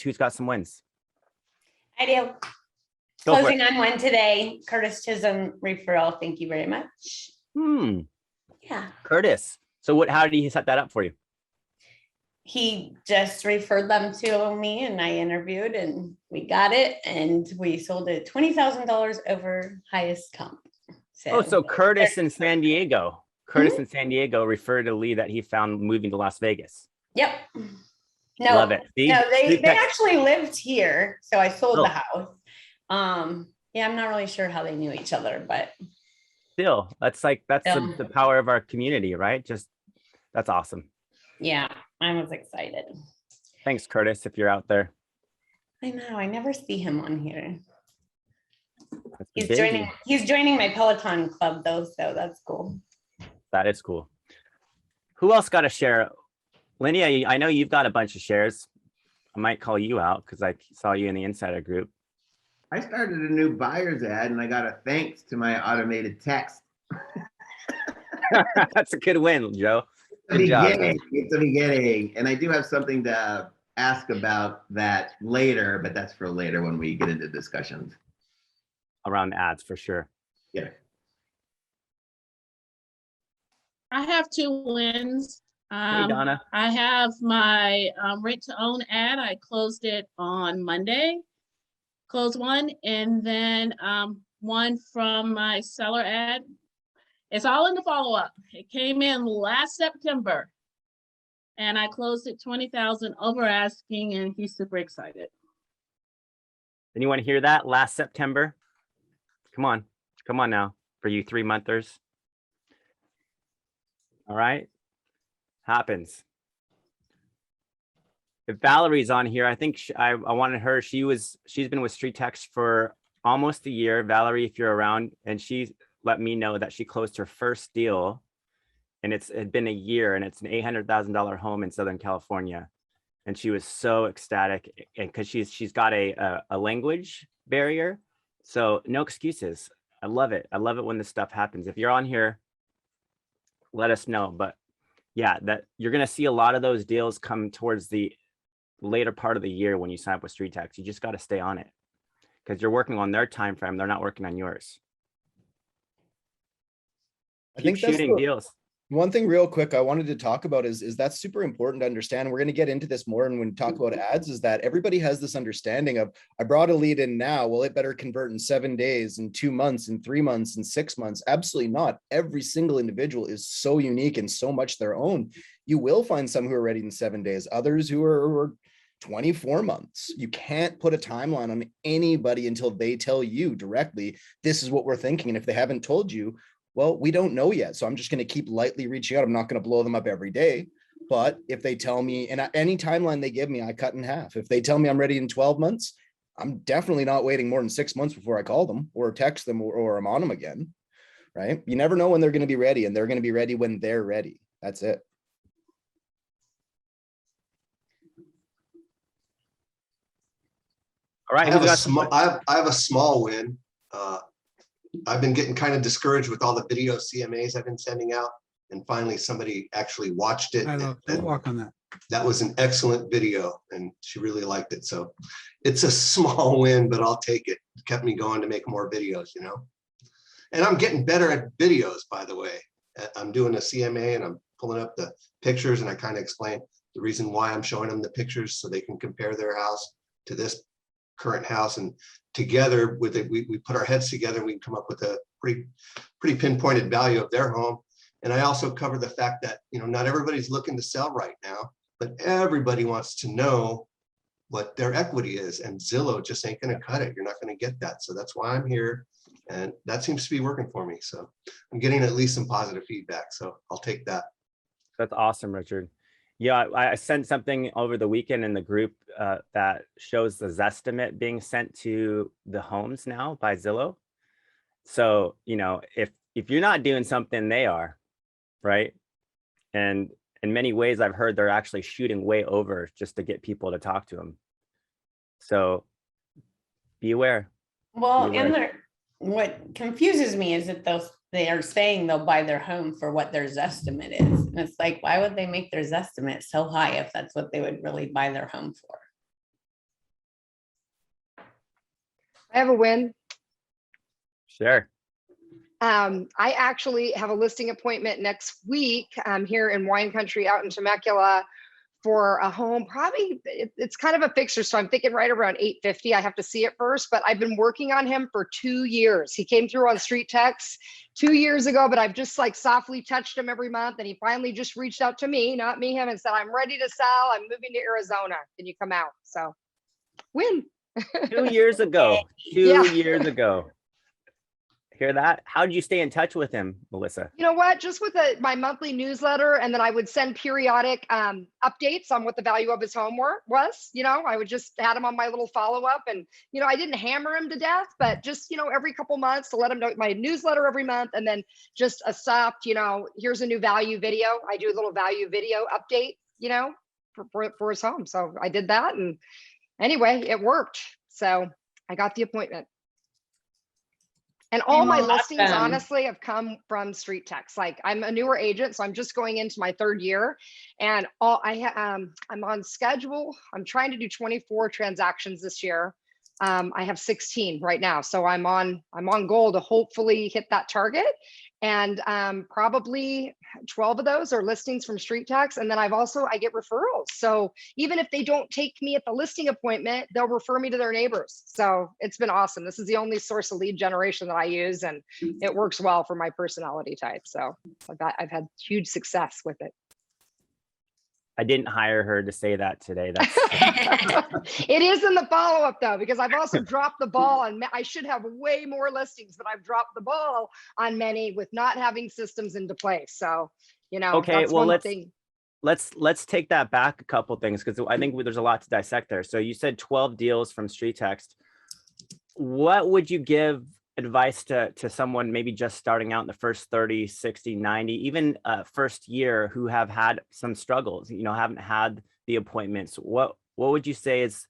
who's got some wins? I do. Go for Closing it. on one today, Curtis Chisholm referral. Thank you very much. Yeah. Curtis. So how did he set that up for you? He just referred them to me and I interviewed and we got it and we sold it $20,000 over highest comp. So Curtis in San Diego. Curtis in San Diego referred to Lee that he found moving to Las Vegas. Yep. No, Love it. See? no, they actually lived here. So I sold the house. Yeah, I'm not really sure how they knew each other, but still, that's the power of our community, right? That's awesome. Yeah, I was excited. Thanks, Curtis, if you're out there. I know, I never see him on here. He's joining my Peloton club though, so that's cool. That is cool. Who else got a share? Linnea, I know you've got a bunch of shares. I might call you out because I saw you in the insider group. I started a new buyer's ad and I got a thanks to my automated text. That's a good win, Joe. Good job. It's the beginning. And I do have something to ask about that later, but that's for later when we get into discussions. Around ads, for sure. Yeah. I have 2 wins. Hey, Donna. I have my rent to own ad. I closed it on Monday. Closed one, and then one from my seller ad. It's all in the follow-up. It came in last September, and I closed it 20,000 over asking, and he's super excited. Anyone hear that? Last September. Come on now, for you 3-monthers. All right, happens. If Valerie's on here, I think I wanted her. She's been with StreetText for almost a year. Valerie, if you're around, and she let me know that she closed her first deal, and it had been a year, and it's an $800,000 home in Southern California, and she was so ecstatic, and because she's got a language barrier, so no excuses. I love it. I love it when this stuff happens. If you're on here, let us know. But yeah, that you're gonna see a lot of those deals come towards the later part of the year when you sign up with StreetText. You just got to stay on it because you're working on their time frame. They're not working on yours. I think Keep shooting deals. One thing real quick I wanted to talk about is that's super important to understand. We're going to get into this more and when we talk about ads, is that everybody has this understanding of, I brought a lead in now, well, it better convert in 7 days, in 2 months, in 3 months, in 6 months. Absolutely not. Every single individual is so unique and so much their own. You will find some who are ready in 7 days, others who are 24 months. You can't put a timeline on anybody until they tell you directly, this is what we're thinking. And if they haven't told you, well, we don't know yet. So I'm just going to keep lightly reaching out. I'm not going to blow them up every day. But if they tell me, and any timeline they give me, I cut in half. If they tell me I'm ready in 12 months, I'm definitely not waiting more than 6 months before I call them or text them or I'm on them again, right? You never know when they're going to be ready, and they're going to be ready when they're ready. That's it. All right. I have a small win. I've been getting kind of discouraged with all the video CMAs I've been sending out, and finally somebody actually watched it. I know. Don't walk on that. That was an excellent video, and she really liked it. So it's a small win, but I'll take it. It kept me going to make more videos, you know. And I'm getting better at videos, by the way. I'm doing a CMA and I'm pulling up the pictures, and I kind of explain the reason why I'm showing them the pictures so they can compare their house to this current house, and together with it, we put our heads together, we can come up with a pretty pinpointed value of their home. And I also cover the fact that, you know, not everybody's looking to sell right now, but everybody wants to know what their equity is, and Zillow just ain't going to cut it. You're not going to get that. So that's why I'm here, and that seems to be working for me. So I'm getting at least some positive feedback, so I'll take that. That's awesome, Richard. Yeah, I sent something over the weekend in the group that shows the Zestimate being sent to the homes now by Zillow. So, you know, if you're not doing something, they are, right? And in many ways, I've heard they're actually shooting way over just to get people to talk to them. So be aware. Well, and what confuses me is that they are saying they'll buy their home for what their Zestimate is. And it's like, why would they make their Zestimate so high if that's what they would really buy their home for? I have a win. Sure. I actually have a listing appointment next week here in wine country out in Temecula for a home. Probably it's kind of a fixer, so I'm thinking right around 850. I have to see it first, but I've been working on him for 2 years. He came through on StreetText 2 years ago, but I've just like softly touched him every month, and he finally just reached out to me, not me, him, and said, "I'm ready to sell. I'm moving to Arizona. Can you come out?" So win. 2 years ago. Yeah. 2 years ago. Hear that? How did you stay in touch with him, Melissa? You know what? Just with my monthly newsletter, and then I would send periodic updates on what the value of his home was. You know, I would just add him on my little follow-up, and you know, I didn't hammer him to death, but just, you know, every couple months to let him know my newsletter every month, and then just a soft, you know, here's a new value video. I do a little value video update, you know, for his home. So I did that, and anyway, it worked. So I got the appointment. And all my listings, Awesome. honestly, have come from StreetText. Like, I'm a newer agent, so I'm just going into my 3rd year, and I'm on schedule. I'm trying to do 24 transactions this year. I have 16 right now, so I'm on goal to hopefully hit that target. And probably 12 of those are listings from StreetText, and then I get referrals. So even if they don't take me at the listing appointment, they'll refer me to their neighbors. So it's been awesome. This is the only source of lead generation that I use, and it works well for my personality type. So I've had huge success with it. I didn't hire her to say that today. That's It is in the follow-up though, because I've also dropped the ball, and I should have way more listings, but I've dropped the ball on many with not having systems into place. So, you know, okay. that's Well, one thing. let's take that back a couple things, because I think there's a lot to dissect there. So you said 12 deals from StreetText. What would you give advice to someone maybe just starting out in the first 30, 60, 90, even first year, who have had some struggles, you know, haven't had the appointments? What would you say is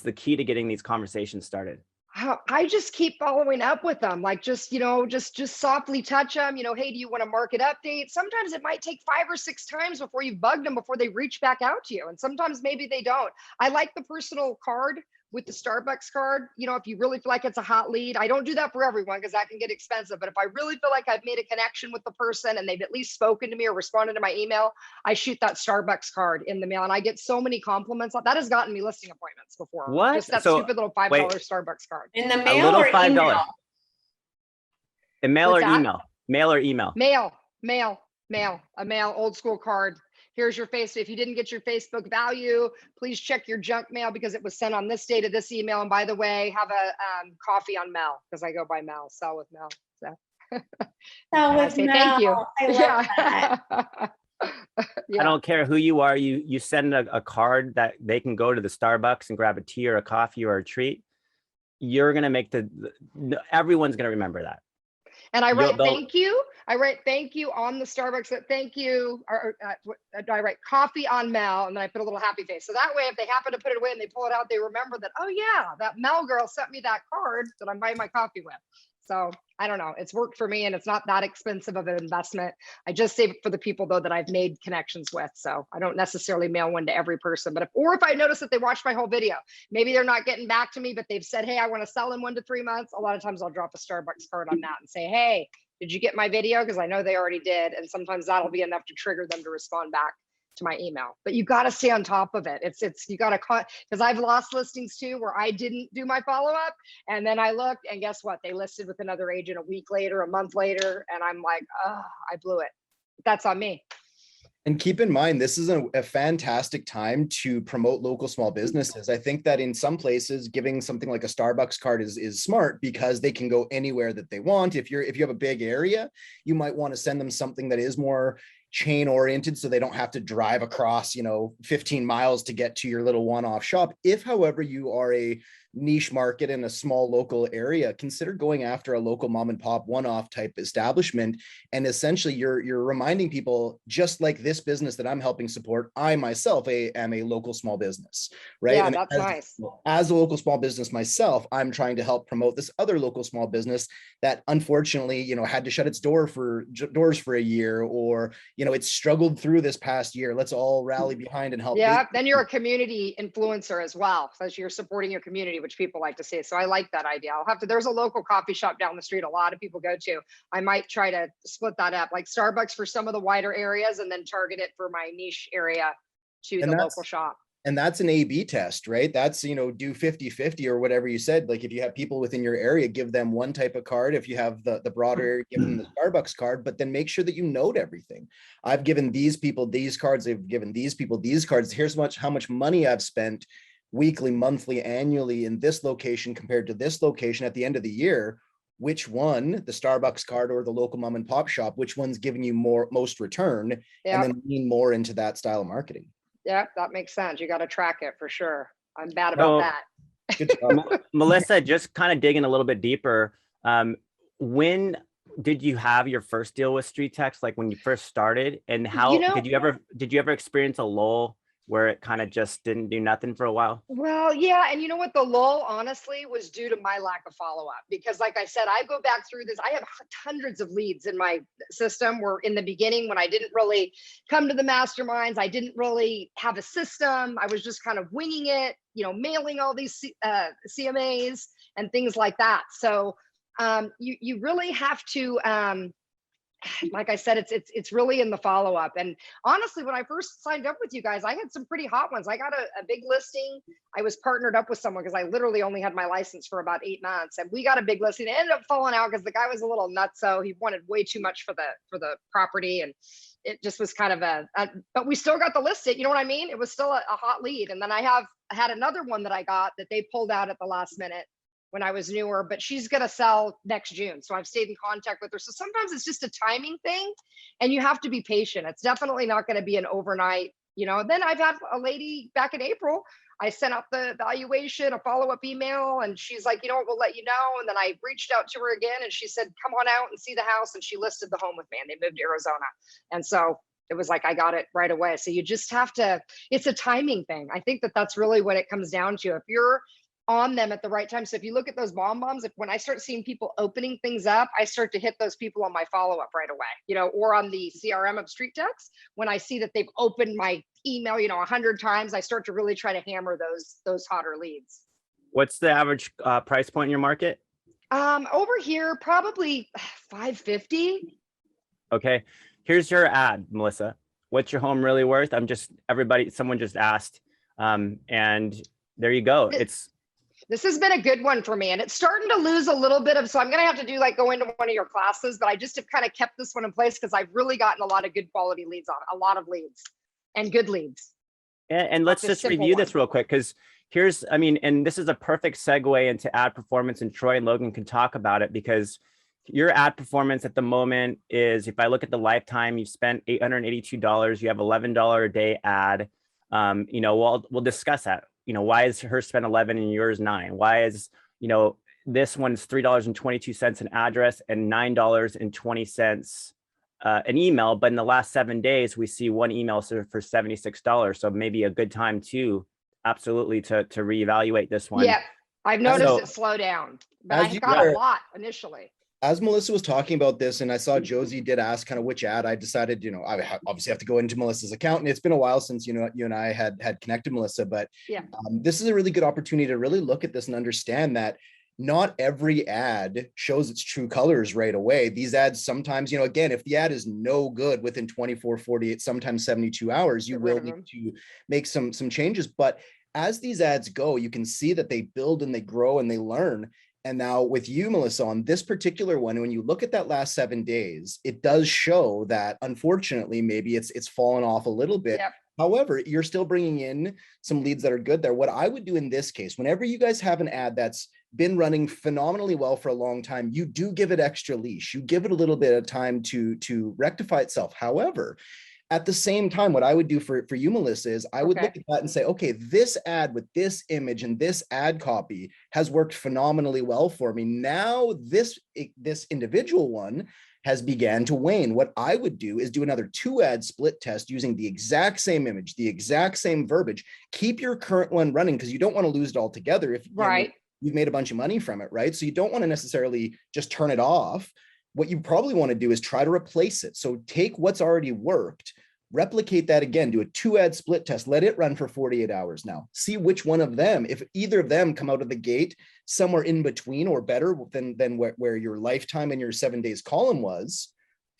the key to getting these conversations started? I just keep following up with them, like just, you know, just softly touch them, you know, hey, do you want a market update? Sometimes it might take 5 or 6 times before you've bugged them before they reach back out to you. And sometimes maybe they don't. I like the personal card with the Starbucks card. You know, if you really feel like it's a hot lead, I don't do that for everyone because that can get expensive. But if I really feel like I've made a connection with the person and they've at least spoken to me or responded to my email, I shoot that Starbucks card in the mail, and I get so many compliments. That has gotten me listing appointments before. What? Just that So, stupid little $5 wait. Starbucks card. In the A mail little or $5. email? In mail or What's that? email? Mail or email? Mail, a mail, old school card. Here's your face. If you didn't get your Facebook value, please check your junk mail because it was sent on this day to this email. And by the way, have a coffee on Mel, because I go by Mel, sell with Mel. So That I was say thank you. I love that. Yeah. I don't care who you are. You send a card that they can go to the Starbucks and grab a tea or a coffee or a treat. You're going to make everyone's going to remember that. And I write They'll- thank you. I write thank you on the Starbucks. Thank you. Or I write coffee on Mel, and then I put a little happy face. So that way, if they happen to put it away and they pull it out, they remember that, oh yeah, that Mel girl sent me that card that I'm buying my coffee with. So I don't know. It's worked for me, and it's not that expensive of an investment. I just save it for the people though that I've made connections with. So I don't necessarily mail one to every person, but if I notice that they watched my whole video, maybe they're not getting back to me, but they've said, hey, I want to sell in 1 to 3 months. A lot of times I'll drop a Starbucks card on that and say, hey, did you get my video? Because I know they already did. And sometimes that'll be enough to trigger them to respond back to my email. But you got to stay on top of it. You got to, because I've lost listings too where I didn't do my follow-up, and then I looked, and guess what? They listed with another agent a week later, a month later, and I'm like, oh, I blew it. That's on me. And keep in mind, this is a fantastic time to promote local small businesses. I think that in some places, giving something like a Starbucks card is smart because they can go anywhere that they want. If you have a big area, you might want to send them something that is more chain oriented, so they don't have to drive across, 15 miles to get to your little one-off shop. If, however, you are a niche market in a small local area, consider going after a local mom and pop one-off type establishment. And essentially you're reminding people, just like this business that I'm helping support, I myself am a local small business, right? Yeah, and that's nice. As a local small business myself, I'm trying to help promote this other local small business that unfortunately, had to shut its doors for a year, or, it's struggled through this past year. Let's all rally behind and help. Yeah, then you're a community influencer as well. So you're supporting your community, which people like to see. So I like that idea. There's a local coffee shop down the street a lot of people go to. I might try to split that up, like Starbucks for some of the wider areas and then target it for my niche area to the local shop. And that's an A/B test, right? That's, do 50-50 or whatever you said. Like if you have people within your area, give them one type of card. If you have the broader area, give them the Starbucks card, but then make sure that you note everything. I've given these people these cards. They've given these people these cards. Here's how much money I've spent weekly, monthly, annually in this location compared to this location at the end of the year. Which one, the Starbucks card or the local mom and pop shop, which one's giving you most return, and then lean more into that style of marketing. Yeah, that makes sense. You got to track it for sure. I'm bad about that. Good job. Melissa, just kind of digging a little bit deeper. When did you have your first deal with StreetText? Like when you first started, and how did you ever experience a lull where it kind of just didn't do nothing for a while? Well, yeah. And you know what? The lull, honestly, was due to my lack of follow-up. Because like I said, I go back through this. I have hundreds of leads in my system where in the beginning, when I didn't really come to the masterminds, I didn't really have a system. I was just kind of winging it, mailing all these CMAs and things like that. So you really have to, like I said, it's really in the follow-up. And honestly, when I first signed up with you guys, I had some pretty hot ones. I got a big listing. I was partnered up with someone because I literally only had my license for about 8 months, and we got a big listing. It ended up falling out because the guy was a little nuts. So he wanted way too much for the property, and it just was kind of but we still got the listing. You know what I mean? It was still a hot lead. And then I had another one that I got that they pulled out at the last minute when I was newer, but she's going to sell next June. So I've stayed in contact with her. So sometimes it's just a timing thing and you have to be patient. It's definitely not going to be an overnight, Then I've had a lady back in April, I sent out the evaluation, a follow-up email, and she's like, we'll let you know. And then I reached out to her again and she said, come on out and see the house. And she listed the home with me and they moved to Arizona. And so it was like, I got it right away. So you just have to, it's a timing thing. I think that's really what it comes down to. If you're on them at the right time. So if you look at those bombs, when I start seeing people opening things up, I start to hit those people on my follow-up right away, or on the CRM of StreetText. When I see that they've opened my email, 100 times, I start to really try to hammer those hotter leads. What's the average price point in your market? Over here, probably $550. Okay. Here's your ad, Melissa. What's your home really worth? Someone just asked. And there you go. This has been a good one for me, and it's starting to lose a little bit of, so I'm going to have to go into one of your classes, but I just have kind of kept this one in place because I've really gotten a lot of good quality leads on it, a lot of leads and good leads. And let's just review this real quick, because and this is a perfect segue into ad performance, and Troy and Logan can talk about it, because your ad performance at the moment is, if I look at the lifetime, you've spent $882, you have $11 a day ad. We'll discuss that. Why is her spend 11 and yours 9? Why is, this one's $3.22 an address and $9.20 an email. But in the last 7 days, we see one email for $76. So maybe a good time to absolutely to reevaluate this one. Yeah, I've noticed it slow down, but I got a lot initially. As Melissa was talking about this, and I saw Josie did ask kind of which ad, I decided, I obviously have to go into Melissa's account, and it's been a while since, you and I had connected, Melissa, but yeah, this is a really good opportunity to really look at this and understand that not every ad shows its true colors right away. These ads sometimes, again, if the ad is no good within 24, 48, sometimes 72 hours, you will need to make some changes. But as these ads go, you can see that they build and they grow and they learn. And now with you, Melissa, on this particular one, when you look at that last 7 days, it does show that unfortunately, maybe it's fallen off a little bit. Yep. However, you're still bringing in some leads that are good there. What I would do in this case, whenever you guys have an ad that's been running phenomenally well for a long time, you do give it extra leash. You give it a little bit of time to rectify itself. However, at the same time, what I would do for you, Melissa, is I would look at that and say, okay, this ad with this image and this ad copy has worked phenomenally well for me. Now this individual one has began to wane. What I would do is do another 2 ad split test using the exact same image, the exact same verbiage. Keep your current one running because you don't want to lose it altogether if you've made a bunch of money from it, right? So you don't want to necessarily just turn it off. what you probably want to do is try to replace it. So take what's already worked, replicate that again, do a 2-ad split test, let it run for 48 hours now. See which one of them, if either of them come out of the gate somewhere in between or better than where your lifetime and your 7 days column was,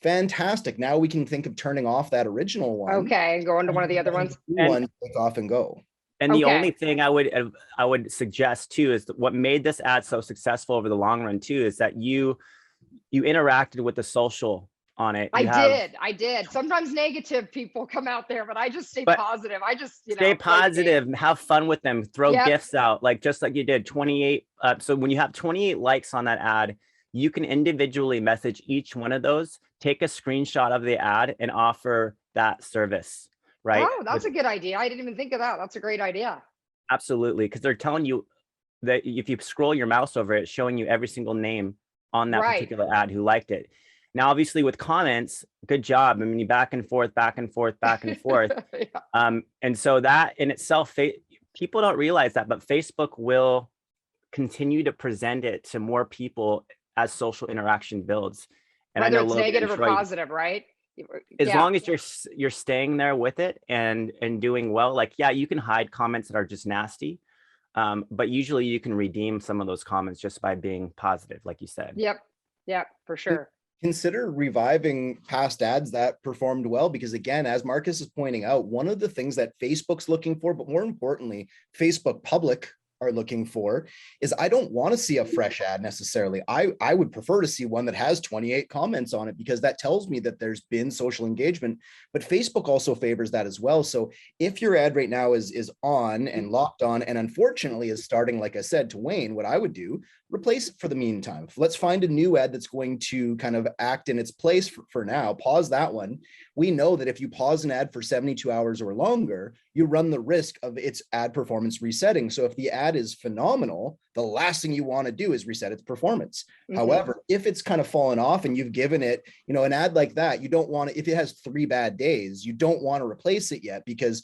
fantastic. Now we can think of turning off that original one. Okay, and go into one of the other ones. One, take off and go. And the Okay. only thing I would suggest too is that what made this ad so successful over the long run too is that you interacted with the social on it. I did. Sometimes negative people come out there, but I just stay positive. I just, Stay play the game. positive, have fun with them, throw Yep. gifts out, just like you did 28. So when you have 28 likes on that ad, you can individually message each one of those, take a screenshot of the ad and offer that service, right? Oh, that's a good idea. I didn't even think of that. That's a great idea. Absolutely. Because they're telling you that if you scroll your mouse over it, it's showing you every single name on that Right. particular ad who liked it. Now, obviously with comments, good job. I mean, you back and forth, back and forth, back and forth. Yeah. And so that in itself, people don't realize that, but Facebook will continue to present it to more people as social interaction builds. And Whether I know it's Logan negative and or Troy, positive, right? as Yeah. long as you're staying there with it and doing well, yeah, you can hide comments that are just nasty. But usually you can redeem some of those comments just by being positive, like you said. Yep, for sure. Consider reviving past ads that performed well, because again, as Marcus is pointing out, one of the things that Facebook's looking for, but more importantly, Facebook public are looking for, is I don't want to see a fresh ad necessarily. I would prefer to see one that has 28 comments on it, because that tells me that there's been social engagement, but Facebook also favors that as well. So if your ad right now is on and locked on, and unfortunately is starting, like I said, to wane, what I would do, replace it for the meantime. Let's find a new ad that's going to kind of act in its place for now. Pause that one. We know that if you pause an ad for 72 hours or longer, you run the risk of its ad performance resetting. So if the ad is phenomenal, the last thing you want to do is reset its performance. Mhm. However, if it's kind of fallen off and you've given it, an ad like that, you don't want to, if it has 3 bad days, you don't want to replace it yet, because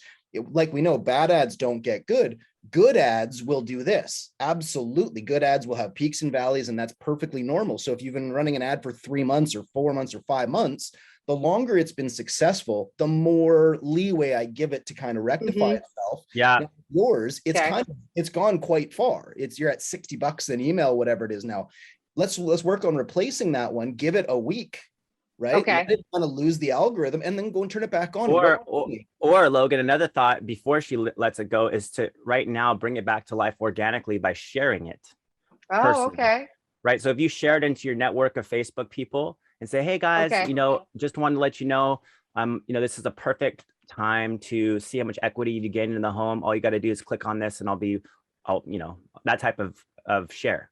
like we know, bad ads don't get good. Good ads will do this. Absolutely. Good ads will have peaks and valleys, and that's perfectly normal. So if you've been running an ad for 3 months or 4 months or 5 months, the longer it's been successful, the more leeway I give it to kind of rectify itself. Yeah. Now, yours, Okay. it's gone quite far. You're at $60 an email, whatever it is now. Let's work on replacing that one. Give it a week, right? Okay. Let it kind of lose the algorithm and then go and turn it back on. Or Logan, another thought before she lets it go is to right now bring it back to life organically by sharing it. Oh, Personally. okay. Right. So if you share it into your network of Facebook people and say, hey guys, Okay. just wanted to let you know, this is a perfect time to see how much equity you gain in the home. All you got to do is click on this and I'll, that type of share.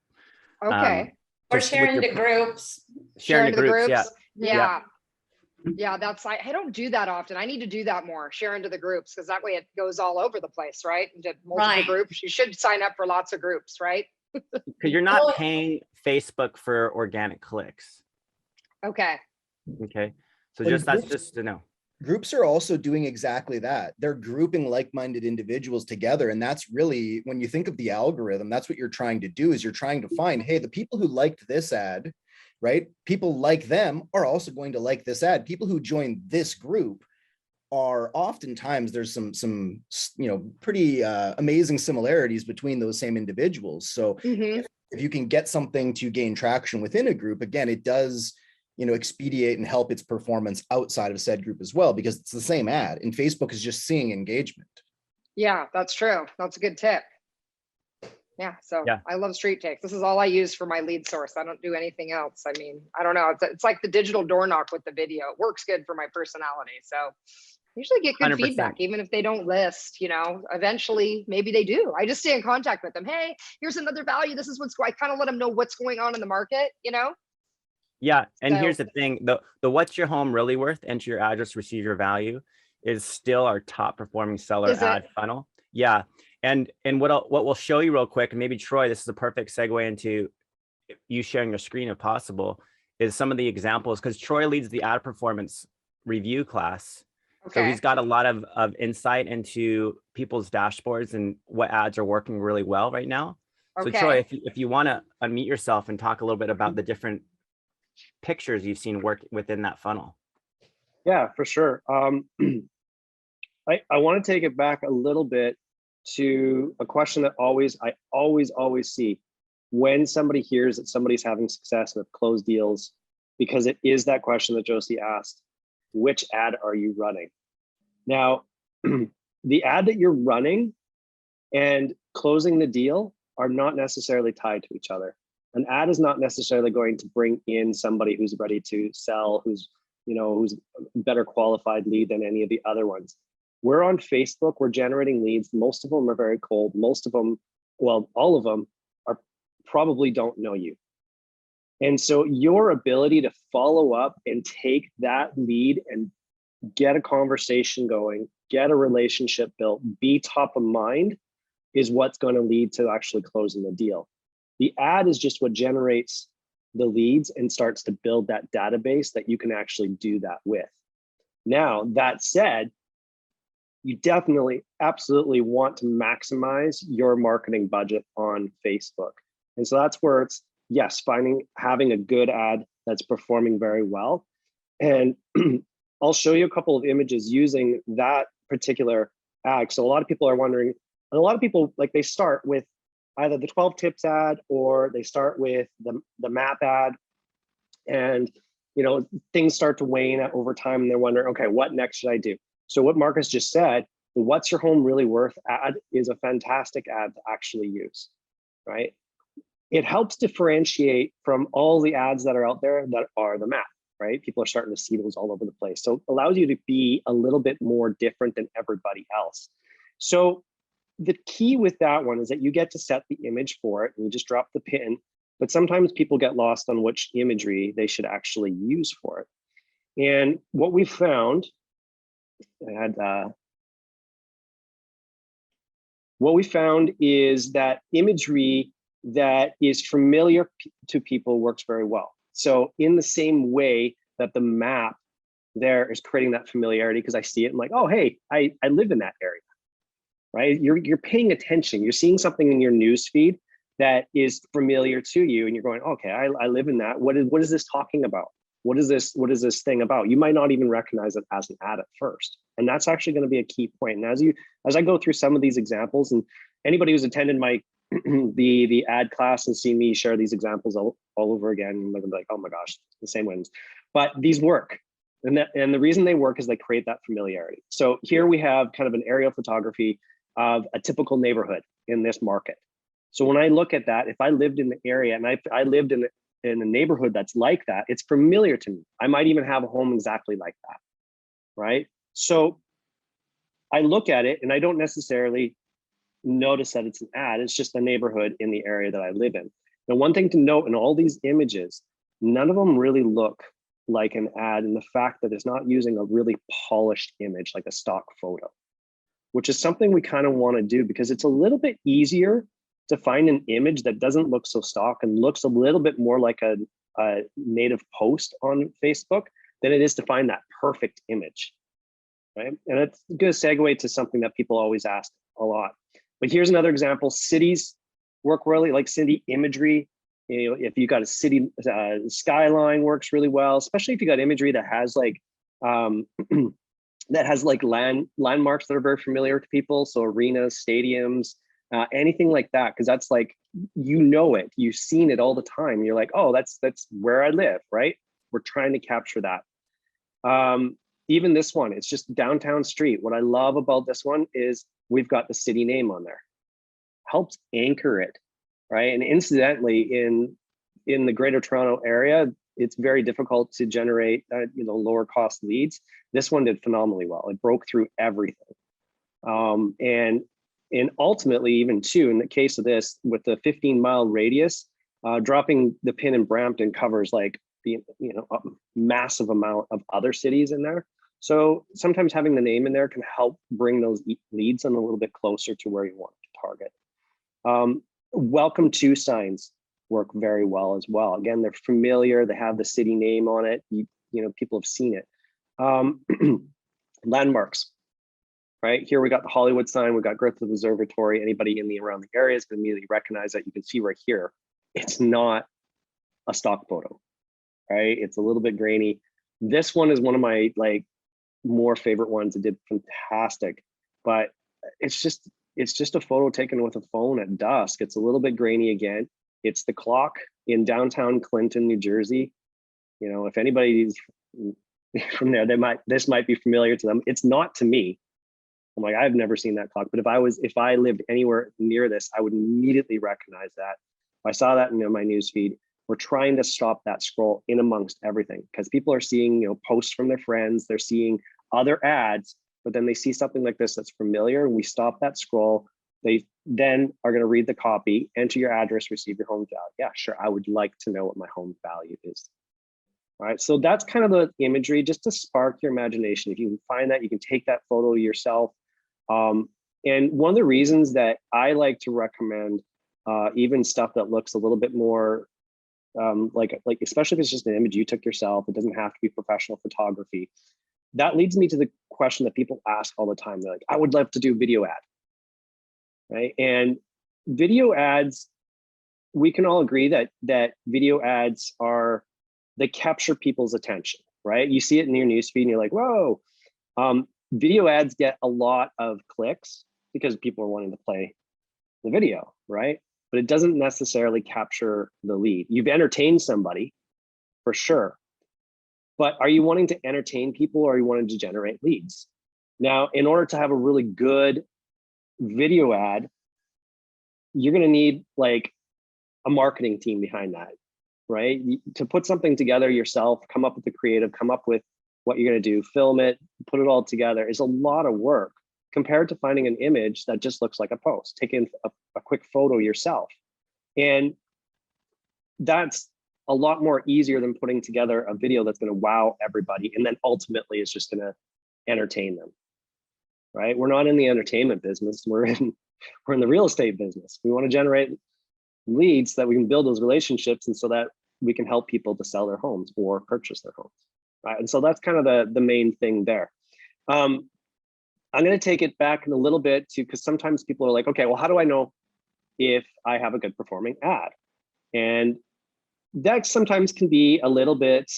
Okay. Or Just share with into your- groups. Share into into the groups. Yeah. Yeah. Yeah, I don't do that often. I need to do that more. Share into the groups, because that way it goes all over the place, right? Into multiple Right. groups. You should sign up for lots of groups, right? Because you're not Well- paying Facebook for organic clicks. Okay. Okay. So Well, that's groups- just to know. Groups are also doing exactly that. They're grouping like-minded individuals together. And that's really, when you think of the algorithm, that's what you're trying to do, is you're trying to find, hey, the people who liked this ad, right? People like them are also going to like this ad. People who join this group are oftentimes, there's some pretty amazing similarities between those same individuals. So Mhm. if you can get something to gain traction within a group, again, it does expedite and help its performance outside of said group as well, because it's the same ad and Facebook is just seeing engagement. Yeah, that's true. That's a good tip. Yeah. So Yeah. I love StreetText. This is all I use for my lead source. I don't do anything else. I mean, I don't know. It's like the digital door knock with the video. It works good for my personality. So I usually get good 100%. feedback, even if they don't list, eventually maybe they do. I just stay in contact with them. Hey, here's another value. This is I kind of let them know what's going on in the market, Yeah. And here's So- the thing, the what's your home really worth, enter your address, receive your value is still our top performing seller Is it? ad funnel. Yeah. And what we'll show you real quick, and maybe Troy, this is a perfect segue into you sharing your screen if possible, is some of the examples, because Troy leads the ad performance review class. So Okay. he's got a lot of insight into people's dashboards and what ads are working really well right now. So Okay. Troy, if you want to unmute yourself and talk a little bit about the different pictures you've seen work within that funnel. Yeah, for sure. I want to take it back a little bit to a question that I always see when somebody hears that somebody's having success with closed deals, because it is that question that Josie asked: which ad are you running? Now, the ad that you're running and closing the deal are not necessarily tied to each other. An ad is not necessarily going to bring in somebody who's ready to sell, who's a better qualified lead than any of the other ones. We're on Facebook, we're generating leads. Most of them are very cold. Most of them, well, all of them probably don't know you. And so your ability to follow up and take that lead and get a conversation going, get a relationship built, be top of mind is what's going to lead to actually closing the deal. The ad is just what generates the leads and starts to build that database that you can actually do that with. Now, that said, you definitely, absolutely want to maximize your marketing budget on Facebook. And so that's where it's, yes, having a good ad that's performing very well. And I'll show you a couple of images using that particular ad. So a lot of people are wondering, and a lot of people, like, they start with either the 12 tips ad or they start with the map ad, and things start to wane over time and they're wondering, okay, what next should I do? So what Marcus just said, the "What's Your Home Really Worth" ad is a fantastic ad to actually use, right? It helps differentiate from all the ads that are out there that are the map, right? People are starting to see those all over the place. So it allows you to be a little bit more different than everybody else. So the key with that one is that you get to set the image for it and you just drop the pin, but sometimes people get lost on which imagery they should actually use for it. And what we found, what we found is that imagery that is familiar to people works very well. So in the same way that the map there is creating that familiarity, because I see it, I'm like, oh, hey, I live in that area, right? You're paying attention. You're seeing something in your news feed that is familiar to you, and you're going, okay, I live in that. What is this talking about? What is this thing about? You might not even recognize it as an ad at first. And that's actually going to be a key point. And as I go through some of these examples, and anybody who's attended my the ad class and seen me share these examples all over again, they're gonna be like, oh my gosh, the same ones. But these work. And the reason they work is they create that familiarity. So here we have kind of an aerial photography of a typical neighborhood in this market. So when I look at that, if I lived in the area and I lived in a neighborhood that's like that, it's familiar to me. I might even have a home exactly like that, right? So I look at it and I don't necessarily notice that it's an ad. It's just a neighborhood in the area that I live in. Now, one thing to note in all these images, none of them really look like an ad, and the fact that it's not using a really polished image like a stock photo, which is something we kind of want to do because it's a little bit easier to find an image that doesn't look so stock and looks a little bit more like a native post on Facebook than it is to find that perfect image, right? And it's a good segue to something that people always ask a lot. But here's another example. Cities work really, like city imagery. If you got a city skyline works really well, especially if you got imagery that has like landmarks that are very familiar to people. So arenas, stadiums, anything like that, because that's like, it, you've seen it all the time. You're like, oh, that's where I live, right? We're trying to capture that. Even this one, it's just downtown street. What I love about this one is we've got the city name on there. Helps anchor it, right? And incidentally, in the Greater Toronto area, it's very difficult to generate lower cost leads. This one did phenomenally well. It broke through everything. And ultimately, even too, in the case of this, with the 15-mile radius, dropping the pin in Brampton covers like a massive amount of other cities in there. So sometimes having the name in there can help bring those leads in a little bit closer to where you want to target. Welcome to signs work very well as well. Again, they're familiar. They have the city name on it. People have seen it. Landmarks, right? Here we got the Hollywood sign. We got Griffith Observatory. Anybody in around the area is going to immediately recognize that. You can see right here, it's not a stock photo. right? It's a little bit grainy. This one is one of my like more favorite ones. It did fantastic, but it's just a photo taken with a phone at dusk. It's a little bit grainy again. It's the clock in downtown Clinton, New Jersey. You know, if anybody's from there, this might be familiar to them. It's not to me. I'm like, I've never seen that clock, but if I lived anywhere near this, I would immediately recognize that. If I saw that in my news feed, we're trying to stop that scroll in amongst everything, because people are seeing, you know, posts from their friends, they're seeing other ads, but then they see something like this that's familiar, and we stop that scroll. They then are going to read the copy, enter your address, receive your home value. Yeah, sure, I would like to know what my home value is. All right, so that's kind of the imagery, just to spark your imagination. If you can find that, you can take that photo yourself. And one of the reasons that I like to recommend even stuff that looks a little bit more like especially if it's just an image you took yourself, it doesn't have to be professional photography. That leads me to the question that people ask all the time. They're like, I would love to do video ad, right? And video ads, we can all agree that video ads they capture people's attention, right? You see it in your newsfeed and you're like, whoa. Video ads get a lot of clicks because people are wanting to play the video, right? But it doesn't necessarily capture the lead. You've entertained somebody for sure, but are you wanting to entertain people, or are you wanting to generate leads? Now, in order to have a really good video ad, you're going to need like a marketing team behind that, right? To put something together yourself, come up with the creative, come up with what you're going to do, film it, put it all together is a lot of work compared to finding an image that just looks like a post, taking a quick photo yourself. And that's a lot more easier than putting together a video that's going to wow everybody and then ultimately is just going to entertain them, right? We're not in the entertainment business. We're in the real estate business. We want to generate leads so that we can build those relationships, and so that we can help people to sell their homes or purchase their homes. Right? And so that's kind of the main thing there. I'm going to take it back in a little bit to, because sometimes people are like, okay, well, how do I know if I have a good performing ad? And that sometimes can be a little bit,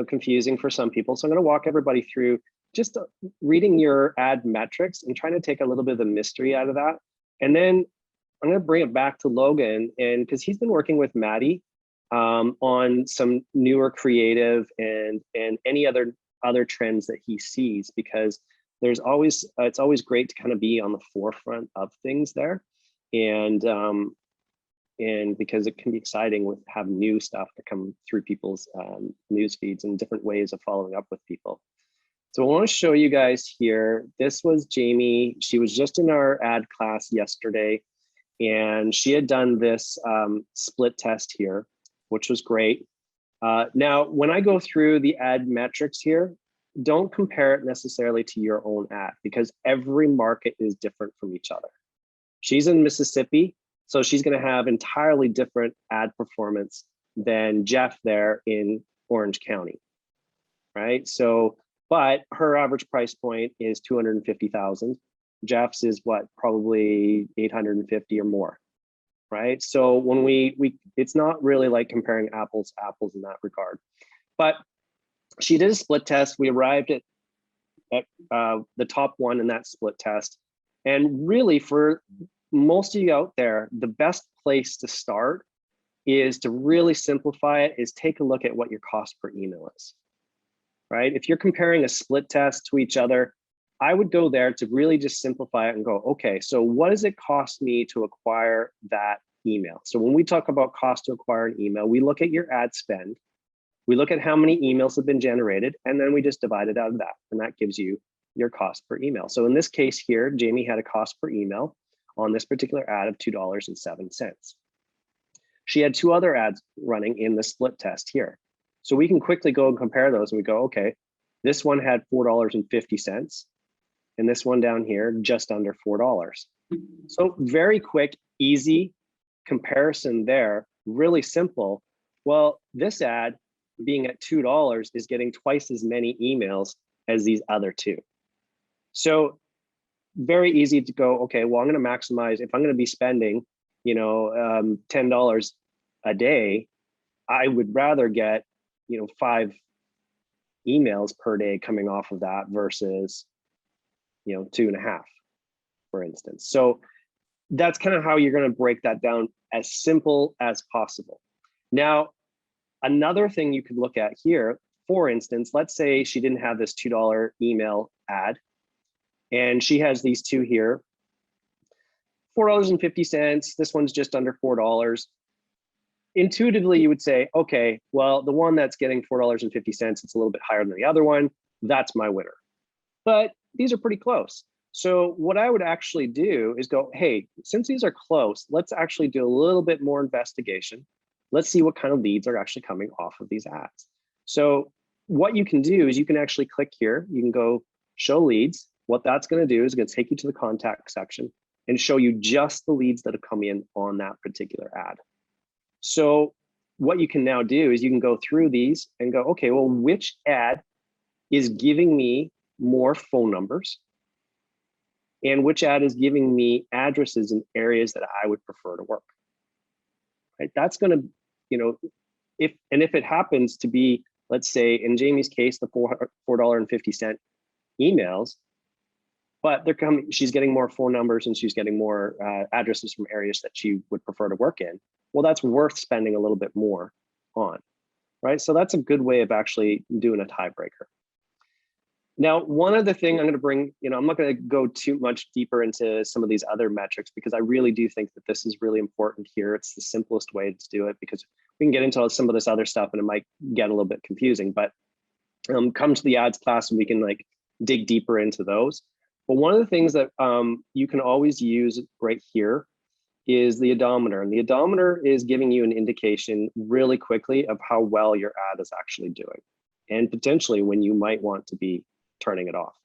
confusing for some people. So I'm going to walk everybody through just reading your ad metrics and trying to take a little bit of the mystery out of that. And then I'm going to bring it back to Logan, and because he's been working with Maddie on some newer creative and any other trends that he sees, because there's always it's always great to kind of be on the forefront of things there, and because it can be exciting with have new stuff to come through people's news feeds and different ways of following up with people. So I want to show you guys here. This was Jamie. She was just in our ad class yesterday, and she had done this split test here, which was great. Now, when I go through the ad metrics here, don't compare it necessarily to your own ad, because every market is different from each other. She's in Mississippi, so she's going to have entirely different ad performance than Jeff there in Orange County, right? So, but her average price point is 250,000. Jeff's is what, probably 850 or more, right? So when we it's not really like comparing apples to apples in that regard. But she did a split test. We arrived at the top one in that split test. And really, for most of you out there, the best place to start is to really simplify it, is take a look at what your cost per email is, right? If you're comparing a split test to each other, I would go there to really just simplify it and go, okay, so what does it cost me to acquire that email? So when we talk about cost to acquire an email, we look at your ad spend, we look at how many emails have been generated, and then we just divide it out of that, and that gives you your cost per email. So in this case here, Jamie had a cost per email on this particular ad of $2.07. She had two other ads running in the split test here. So we can quickly go and compare those, and we go, okay, this one had $4.50, and this one down here, just under $4. So very quick, easy comparison there, really simple. Well, this ad being at $2 is getting twice as many emails as these other two. So very easy to go, okay, well, I'm going to maximize, if I'm going to be spending, $10 a day, I would rather get, 5 emails per day coming off of that versus, 2.5, for instance. So that's kind of how you're going to break that down as simple as possible. Now, another thing you could look at here, for instance, let's say she didn't have this $2 email ad, and she has these two here, $4.50. This one's just under $4. Intuitively, you would say, okay, well, the one that's getting $4.50, it's a little bit higher than the other one. That's my winner. But these are pretty close. So what I would actually do is go, hey, since these are close, let's actually do a little bit more investigation. Let's see what kind of leads are actually coming off of these ads. So what you can do is you can actually click here. You can go show leads. What that's going to do is going to take you to the contact section and show you just the leads that have come in on that particular ad. So what you can now do is you can go through these and go, okay, well, which ad is giving me more phone numbers? And which ad is giving me addresses in areas that I would prefer to work? Right? That's going to, if it happens to be, let's say in Jamie's case, the $4.50 emails, but they're coming, she's getting more phone numbers and she's getting more addresses from areas that she would prefer to work in. Well, that's worth spending a little bit more on, right? So that's a good way of actually doing a tiebreaker. Now, one other thing I'm going to bring, I'm not going to go too much deeper into some of these other metrics because I really do think that this is really important here. It's the simplest way to do it because we can get into some of this other stuff and it might get a little bit confusing, but come to the ads class and we can dig deeper into those. But one of the things that you can always use right here is the odometer. And the odometer is giving you an indication really quickly of how well your ad is actually doing and potentially when you might want to be turning it off.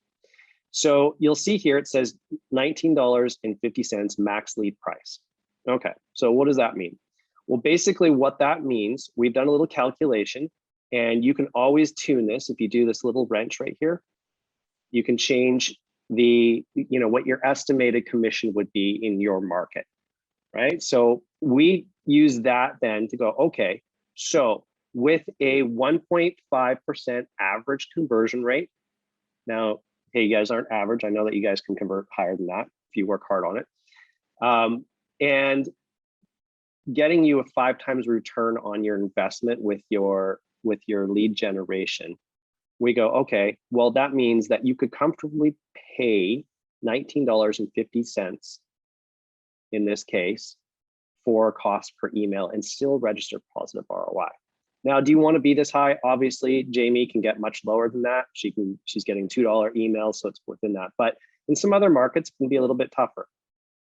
So you'll see here, it says $19.50 max lead price. Okay, so what does that mean? Well, basically what that means, we've done a little calculation and you can always tune this. If you do this little wrench right here, you can change the, what your estimated commission would be in your market, right? So we use that then to go, okay, so with a 1.5% average conversion rate, now, hey, you guys aren't average. I know that you guys can convert higher than that if you work hard on it. And getting you a 5 times return on your investment with your lead generation, we go, okay, well, that means that you could comfortably pay $19.50 in this case for cost per email and still register positive ROI. Now, do you want to be this high? Obviously, Jamie can get much lower than that. She's getting $2 emails, so it's within that. But in some other markets, it can be a little bit tougher.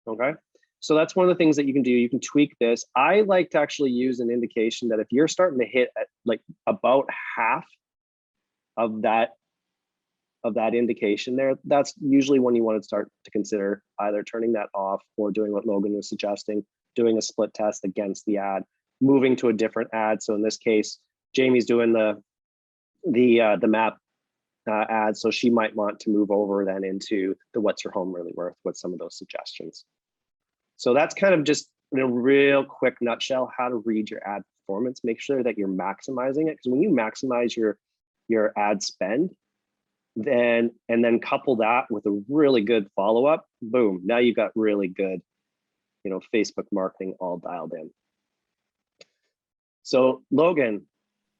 Okay, so that's one of the things that you can do. You can tweak this. I like to actually use an indication that if you're starting to hit at about half of that indication there, that's usually when you want to start to consider either turning that off or doing what Logan was suggesting, doing a split test against the ad, moving to a different ad. So in this case, Jamie's doing the map ad, so she might want to move over then into the what's your home really worth with some of those suggestions. So that's kind of just in a real quick nutshell how to read your ad performance. Make sure that you're maximizing it, because when you maximize your ad spend, and then couple that with a really good follow-up, boom, now you've got really good, Facebook marketing all dialed in. So Logan,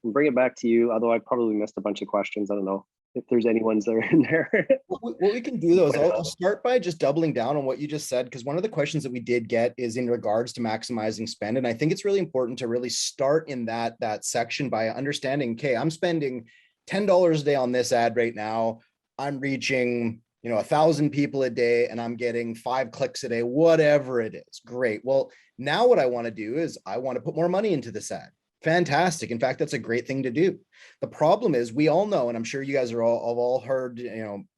I'll bring it back to you, although I probably missed a bunch of questions. I don't know if there's any ones that are in there. What we can do though is I'll start by just doubling down on what you just said, because one of the questions that we did get is in regards to maximizing spend. And I think it's really important to really start in that section by understanding, okay, I'm spending $10 a day on this ad right now. I'm reaching 1,000 people a day and I'm getting 5 clicks a day, whatever it is. Great. Well, now what I want to do is I want to put more money into this ad. Fantastic. In fact, that's a great thing to do. The problem is we all know, and I'm sure you guys have all heard,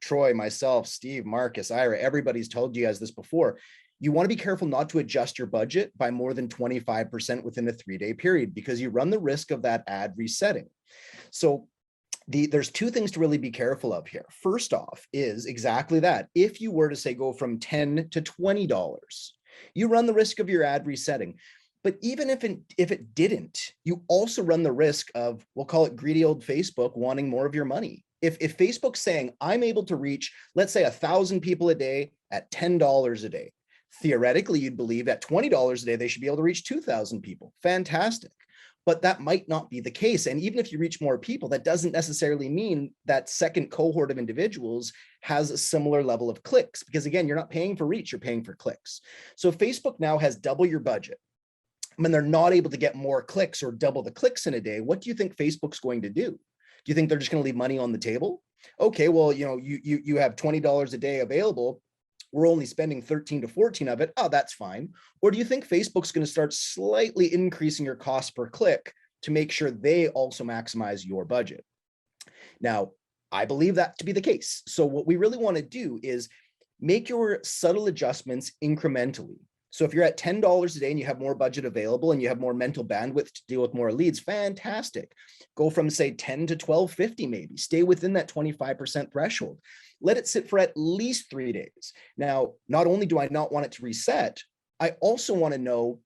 Troy, myself, Steve, Marcus, Ira, everybody's told you guys this before. You want to be careful not to adjust your budget by more than 25% within a 3-day period, because you run the risk of that ad resetting. So there's 2 things to really be careful of here. First off is exactly that. If you were to say go from $10 to $20, you run the risk of your ad resetting. But even if it didn't, you also run the risk of, we'll call it greedy old Facebook wanting more of your money. If Facebook's saying, I'm able to reach, let's say 1,000 people a day at $10 a day, theoretically, you'd believe at $20 a day, they should be able to reach 2,000 people. Fantastic. But that might not be the case. And even if you reach more people, that doesn't necessarily mean that second cohort of individuals has a similar level of clicks, because again, you're not paying for reach, you're paying for clicks. So if Facebook now has double your budget, when they're not able to get more clicks or double the clicks in a day, what do you think Facebook's going to do? Do you think they're just going to leave money on the table? Okay, well, you know, you have $20 a day available. We're only spending 13 to 14 of it. Oh, that's fine. Or do you think Facebook's going to start slightly increasing your cost per click to make sure they also maximize your budget? Now, I believe that to be the case. So what we really want to do is make your subtle adjustments incrementally. So if you're at $10 a day and you have more budget available and you have more mental bandwidth to deal with more leads, fantastic. Go from say 10 to 12.50 maybe. Stay within that 25% threshold. Let it sit for at least 3 days. Now, not only do I not want it to reset, I also want to know,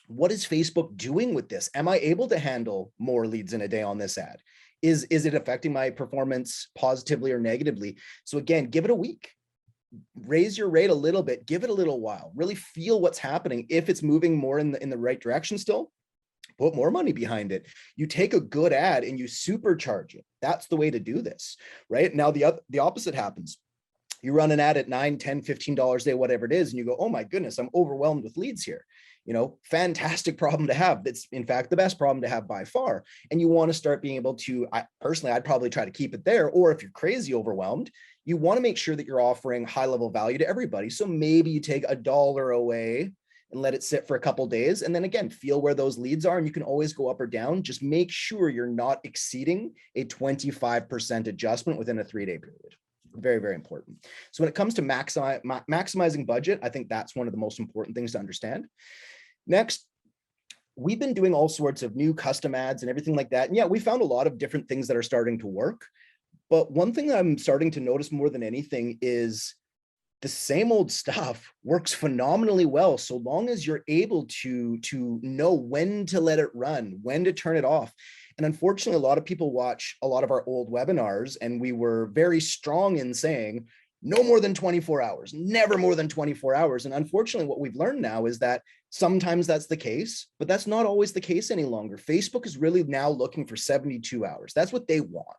what is Facebook doing with this? Am I able to handle more leads in a day on this ad? Is it affecting my performance positively or negatively? So again, give it a week. Raise your rate a little bit, give it a little while, really feel what's happening. If it's moving more in the right direction still, put more money behind it. You take a good ad and you supercharge it. That's the way to do this, right? Now the opposite happens. You run an ad at $9, $10, $15 a day, whatever it is, and you go, oh my goodness, I'm overwhelmed with leads here. You know, fantastic problem to have. That's in fact the best problem to have by far. And you want to start being able to, personally, I'd probably try to keep it there. Or if you're crazy overwhelmed, you want to make sure that you're offering high level value to everybody. So maybe you take $1 away and let it sit for a couple of days. And then again, feel where those leads are, and you can always go up or down. Just make sure you're not exceeding a 25% adjustment within a 3-day period. Very, very important. So when it comes to maximizing budget, I think that's one of the most important things to understand. Next, we've been doing all sorts of new custom ads and everything like that. And yeah, we found a lot of different things that are starting to work. But one thing that I'm starting to notice more than anything is the same old stuff works phenomenally well, so long as you're able to know when to let it run, when to turn it off. And unfortunately, a lot of people watch a lot of our old webinars, and we were very strong in saying, no more than 24 hours, never more than 24 hours. And unfortunately, what we've learned now is that sometimes that's the case, but that's not always the case any longer. Facebook is really now looking for 72 hours. That's what they want.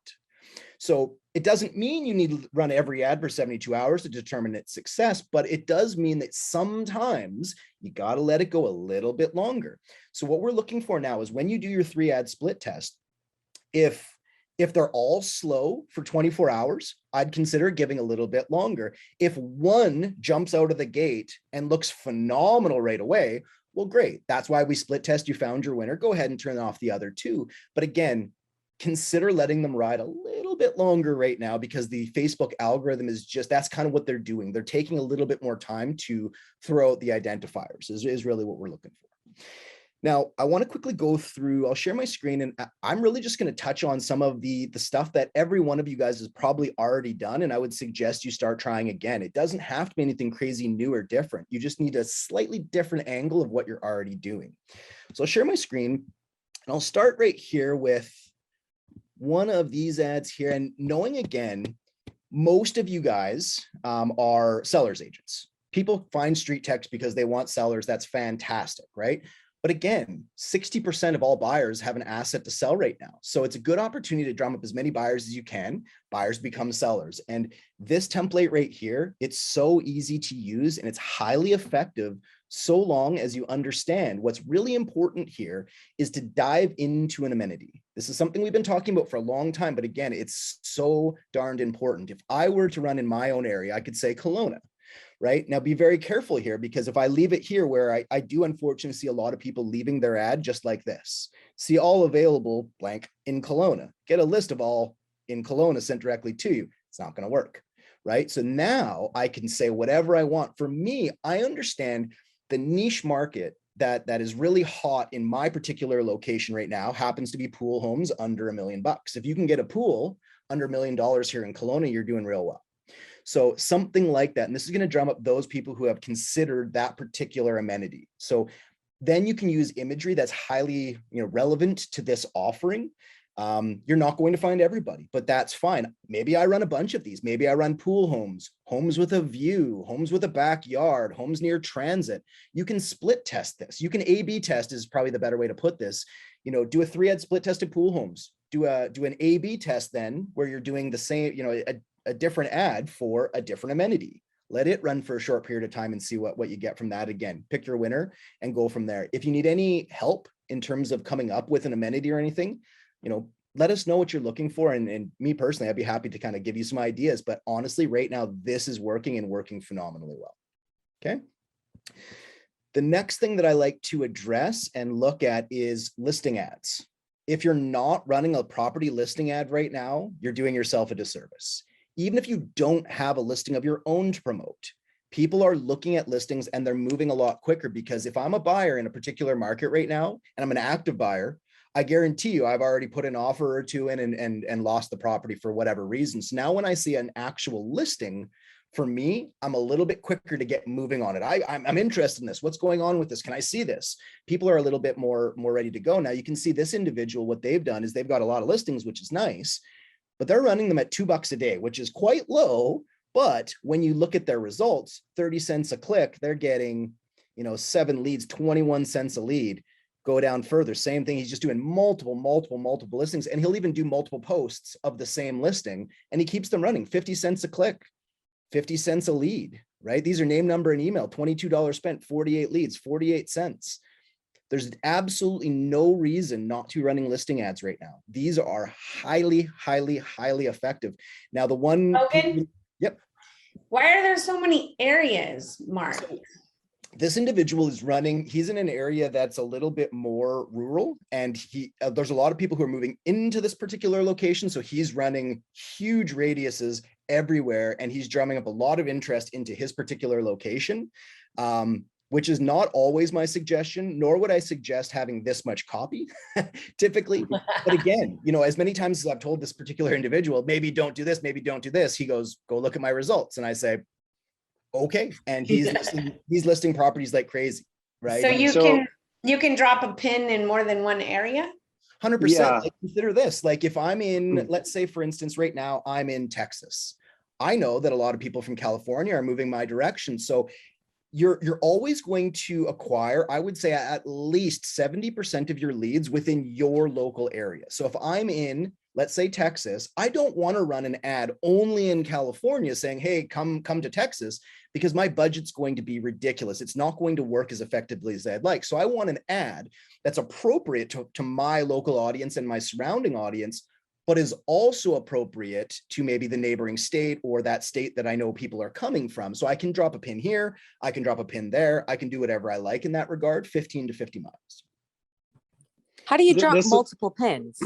So it doesn't mean you need to run every ad for 72 hours to determine its success, but it does mean that sometimes you got to let it go a little bit longer. So what we're looking for now is when you do your 3-ad split test, if they're all slow for 24 hours, I'd consider giving a little bit longer. If one jumps out of the gate and looks phenomenal right away, well, great. That's why we split test. You found your winner. Go ahead and turn off the other 2. But again, consider letting them ride a little bit longer right now, because the Facebook algorithm is just, that's kind of what they're doing. They're taking a little bit more time to throw out the identifiers is really what we're looking for. Now, I want to quickly go through, I'll share my screen, and I'm really just going to touch on some of the stuff that every one of you guys has probably already done. And I would suggest you start trying again. It doesn't have to be anything crazy new or different. You just need a slightly different angle of what you're already doing. So I'll share my screen, and I'll start right here with one of these ads here. And knowing again, most of you guys are sellers agents. People find StreetText because they want sellers. That's fantastic, right? But again, 60% of all buyers have an asset to sell right now. So it's a good opportunity to drum up as many buyers as you can. Buyers become sellers. And this template right here, it's so easy to use and it's highly effective, so long as you understand what's really important here is to dive into an amenity. This is something we've been talking about for a long time, but again, it's so darned important. If I were to run in my own area, I could say Kelowna. Right now, be very careful here, because if I leave it here where I do unfortunately see a lot of people leaving their ad just like this, see all available blank in Kelowna, get a list of all in Kelowna sent directly to you. It's not going to work, right? So now I can say whatever I want. For me, I understand the niche market that is really hot in my particular location right now happens to be pool homes under $1 million. If you can get a pool under $1 million here in Kelowna, you're doing real well. So something like that. And this is going to drum up those people who have considered that particular amenity. So Then you can use imagery that's highly, relevant to this offering. You're not going to find everybody, but that's fine. Maybe I run a bunch of these. Maybe I run pool homes, homes with a view, homes with a backyard, homes near transit. You can split test this. You can A/B test is probably the better way to put this. Do a 3-ad split test of pool homes. Do an A/B test then where you're doing the same, a different ad for a different amenity. Let it run for a short period of time and see what you get from that. Again, pick your winner and go from there. If you need any help in terms of coming up with an amenity or anything, let us know what you're looking for. And me personally, I'd be happy to kind of give you some ideas. But honestly, right now, this is working and working phenomenally well. Okay. The next thing that I like to address and look at is listing ads. If you're not running a property listing ad right now, you're doing yourself a disservice. Even if you don't have a listing of your own to promote, people are looking at listings and they're moving a lot quicker, because if I'm a buyer in a particular market right now, and I'm an active buyer, I guarantee you I've already put an offer or two in and lost the property for whatever reason. So now when I see an actual listing, for me, I'm a little bit quicker to get moving on it. I'm interested in this. What's going on with this? Can I see this? People are a little bit more ready to go. Now you can see this individual, what they've done is they've got a lot of listings, which is nice, but they're running them at $2 a day, which is quite low. But when you look at their results, 30 cents a click, they're getting, 7 leads, 21 cents a lead. Go down further, same thing. He's just doing multiple listings, and he'll even do multiple posts of the same listing, and he keeps them running. 50 cents a click, 50 cents a lead, right? These are name, number, and email. $22 spent, 48 leads, 48 cents. There's absolutely no reason not to be running listing ads right now. These are highly effective. Now, the one, Logan? Yep. Why are there so many areas, Mark? So, this individual is running, he's in an area that's a little bit more rural, and there's a lot of people who are moving into this particular location. So he's running huge radiuses everywhere, and he's drumming up a lot of interest into his particular location, which is not always my suggestion, nor would I suggest having this much copy typically. But again, as many times as I've told this particular individual, maybe don't do this, maybe don't do this, he goes, go look at my results. And I say, okay. And he's listing properties like crazy, right? So you can drop a pin in more than one area? 100%. Yeah. Like, consider this. Like if I'm in, let's say for instance, right now I'm in Texas. I know that a lot of people from California are moving my direction. So you're always going to acquire, I would say, at least 70% of your leads within your local area. So if I'm in, let's say Texas, I don't want to run an ad only in California saying, hey, come to Texas, because my budget's going to be ridiculous. It's not going to work as effectively as I'd like. So I want an ad that's appropriate to my local audience and my surrounding audience, but is also appropriate to maybe the neighboring state or that state that I know people are coming from. So I can drop a pin here, I can drop a pin there, I can do whatever I like in that regard, 15 to 50 miles. How do you drop multiple pins?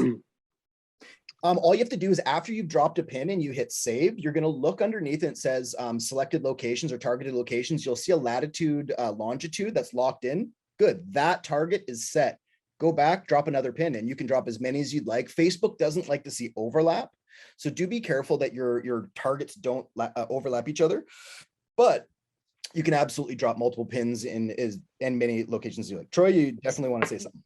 All you have to do is after you've dropped a pin and you hit save, you're going to look underneath and it says selected locations or targeted locations. You'll see a latitude, longitude that's locked in. Good. That target is set. Go back, drop another pin, and you can drop as many as you'd like. Facebook doesn't like to see overlap. So do be careful that your targets don't overlap each other. But you can absolutely drop multiple pins in many locations you like. Troy, you definitely want to say something.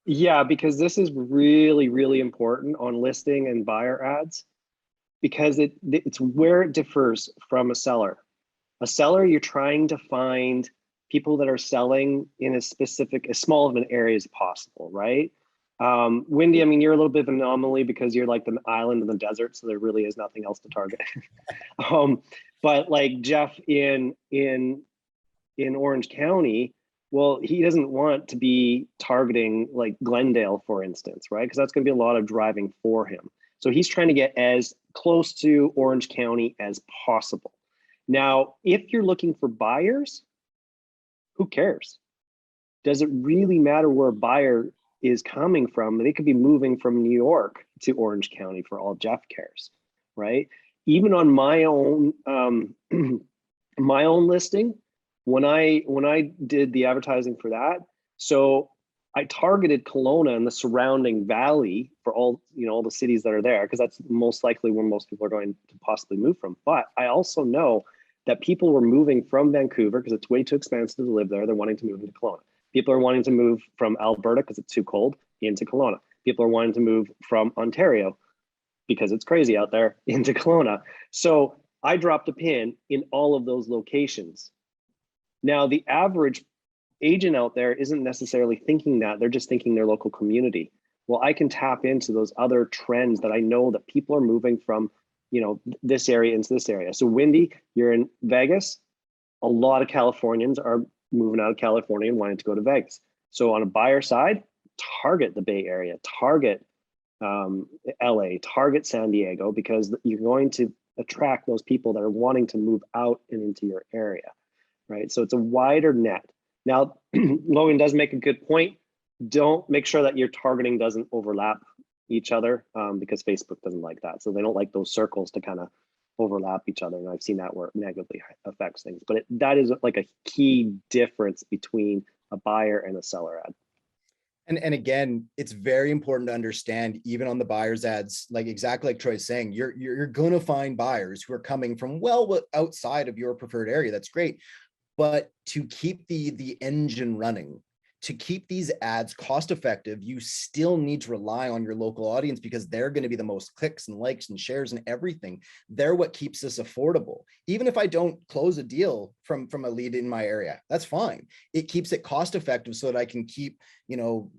Yeah, because this is really important on listing and buyer ads, because it's where it differs from a seller. A seller, you're trying to find people that are selling in as small of an area as possible, right? Wendy, I mean, you're a little bit of an anomaly because you're like the island in the desert, so there really is nothing else to target. But like Jeff in Orange County, well, he doesn't want to be targeting like Glendale, for instance, right? Because that's going to be a lot of driving for him. So he's trying to get as close to Orange County as possible. Now, if you're looking for buyers, who cares? Does it really matter where a buyer is coming from? They could be moving from New York to Orange County for all Jeff cares, right? Even on my own my own listing, when I did the advertising for that, so I targeted Kelowna and the surrounding valley for all the cities that are there, because that's most likely where most people are going to possibly move from. But I also know that people were moving from Vancouver because it's way too expensive to live there. They're wanting to move into Kelowna. People are wanting to move from Alberta because it's too cold into Kelowna. People are wanting to move from Ontario because it's crazy out there into Kelowna. So I dropped a pin in all of those locations. Now, the average agent out there isn't necessarily thinking that, they're just thinking their local community. Well, I can tap into those other trends that I know that people are moving from, you know, this area into this area. So Wendy, you're in Vegas. A lot of Californians are moving out of California and wanting to go to Vegas. So on a buyer side, target the Bay Area, target LA, target San Diego, because you're going to attract those people that are wanting to move out and into your area, right? So it's a wider net. Now, Logan does make a good point. Don't make sure that your targeting doesn't overlap each other because Facebook doesn't like that. So they don't like those circles to kind of overlap each other. And I've seen that where it negatively affects things. But that is like a key difference between a buyer and a seller ad. And again, it's very important to understand, even on the buyer's ads, like exactly like Troy's saying, you're going to find buyers who are coming from well outside of your preferred area. That's great. But to keep the engine running, to keep these ads cost effective, you still need to rely on your local audience because they're going to be the most clicks and likes and shares and everything. They're what keeps this affordable. Even if I don't close a deal from a lead in my area, that's fine. It keeps it cost effective so that I can keep, you know,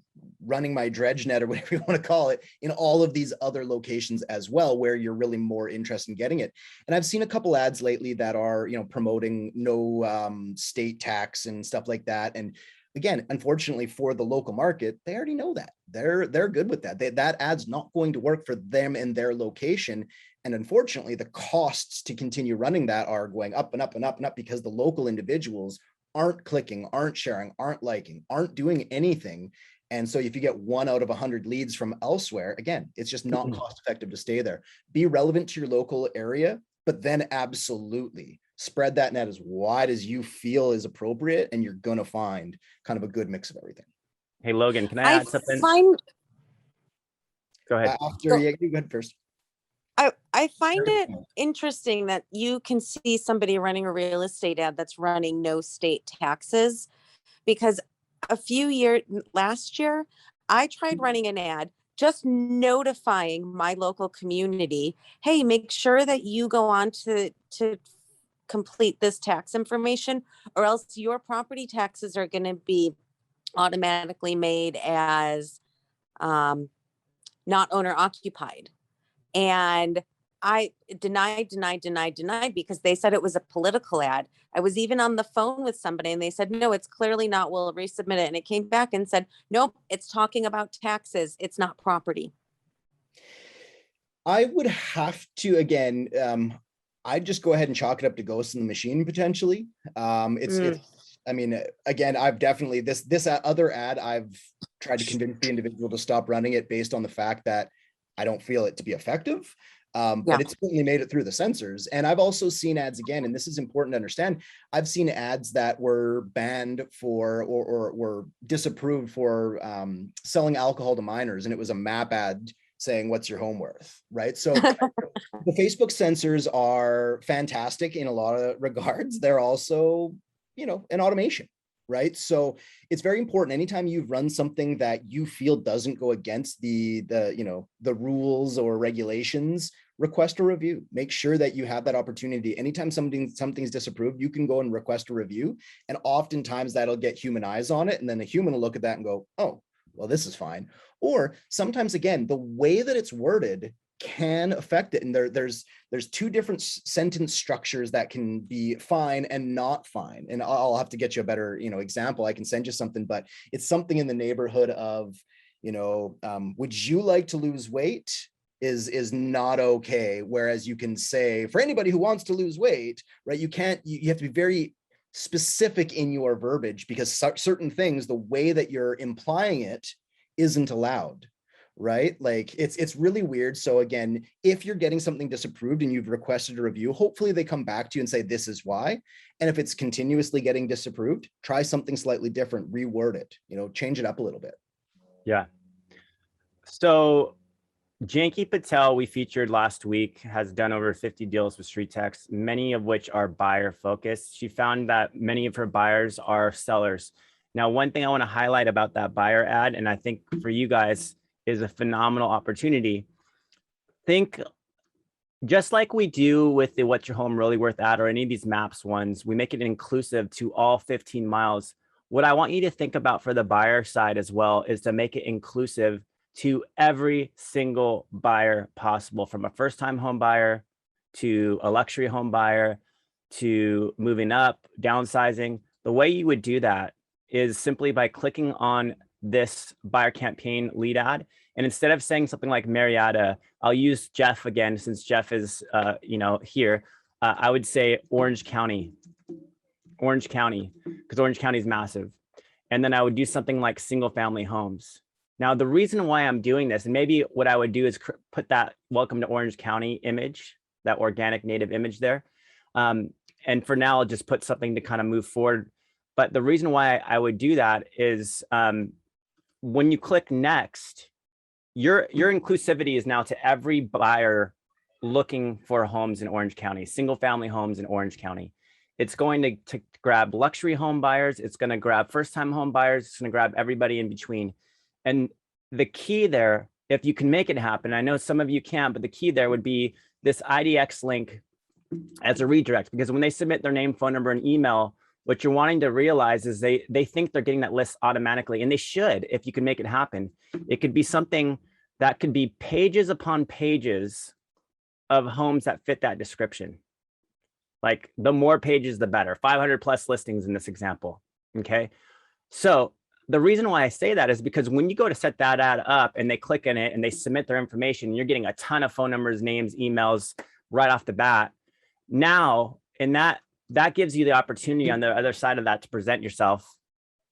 running my dredge net or whatever you want to call it in all of these other locations as well, where you're really more interested in getting it. And I've seen a couple ads lately that are, you know, promoting no state tax and stuff like that. And again, unfortunately for the local market, they already know that. They're good with that. That ad's not going to work for them and their location. And unfortunately, the costs to continue running that are going up and up and up and up because the local individuals aren't clicking, aren't sharing, aren't liking, aren't doing anything. And so if you get 1 out of 100 leads from elsewhere, again, it's just not cost effective to stay there. Be relevant to your local area, but then absolutely spread that net as wide as you feel is appropriate, and you're going to find kind of a good mix of everything. Hey, Logan, can I add something? Go ahead. Yeah, you go ahead first. I find it interesting that you can see somebody running a real estate ad that's running no state taxes, because last year, I tried running an ad just notifying my local community, hey, make sure that you go on to complete this tax information, or else your property taxes are going to be automatically made as not owner occupied. And I denied because they said it was a political ad. I was even on the phone with somebody and they said, no, it's clearly not. We'll resubmit it. And it came back and said, nope, it's talking about taxes. It's not property. I would have to, again, I'd just go ahead and chalk it up to ghosts in the machine potentially. I mean, again, I've definitely, this other ad, I've tried to convince the individual to stop running it based on the fact that I don't feel it to be effective. But it's certainly made it through the censors. And I've also seen ads again, and this is important to understand. I've seen ads that were banned for or were disapproved for selling alcohol to minors. And it was a map ad saying, what's your home worth, right? So the Facebook censors are fantastic in a lot of regards. They're also, you know, an automation, right? So it's very important. Anytime you've run something that you feel doesn't go against the rules or regulations, request a review. Make sure that you have that opportunity. Anytime something's disapproved, you can go and request a review. And oftentimes that'll get human eyes on it. And then the human will look at that and go, oh, well, this is fine. Or sometimes, again, the way that it's worded can affect it. And there's 2 different sentence structures that can be fine and not fine. And I'll have to get you a better, example. I can send you something, but it's something in the neighborhood of, would you like to lose weight is not okay. Whereas you can say, for anybody who wants to lose weight, right? You have to be very specific in your verbiage, because certain things, the way that you're implying it isn't allowed. Right? Like it's really weird. So again, if you're getting something disapproved and you've requested a review, hopefully they come back to you and say, this is why. And if it's continuously getting disapproved, try something slightly different, reword it, change it up a little bit. Yeah. So Janki Patel, we featured last week, has done over 50 deals with StreetText, many of which are buyer focused. She found that many of her buyers are sellers. Now, one thing I want to highlight about that buyer ad, and I think for you guys is a phenomenal opportunity. Think just like we do with the What's Your Home Really Worth ad or any of these maps ones, we make it inclusive to all 15 miles. What I want you to think about for the buyer side as well is to make it inclusive to every single buyer possible, from a first-time home buyer to a luxury home buyer to moving up, downsizing. The way you would do that is simply by clicking on this buyer campaign lead ad. And instead of saying something like Marietta, I'll use Jeff again, since Jeff is here. I would say Orange County, because Orange County is massive. And then I would do something like single family homes. Now, the reason why I'm doing this, and maybe what I would do is put that welcome to Orange County image, that organic native image there. And for now, I'll just put something to kind of move forward. But the reason why I would do that is when you click next, your inclusivity is now to every buyer looking for homes in Orange County, single family homes in Orange County. It's going to grab luxury home buyers. It's going to grab first-time home buyers. It's going to grab everybody in between. And the key there, if you can make it happen, I know some of you can't, but the key there would be this IDX link as a redirect, because when they submit their name, phone number, and email, what you're wanting to realize is they think they're getting that list automatically, and they should, if you can make it happen. It could be something that could be pages upon pages of homes that fit that description. Like the more pages, the better. 500 plus listings in this example, okay? So the reason why I say that is because when you go to set that ad up and they click in it and they submit their information, you're getting a ton of phone numbers, names, emails right off the bat. Now, in that gives you the opportunity on the other side of that to present yourself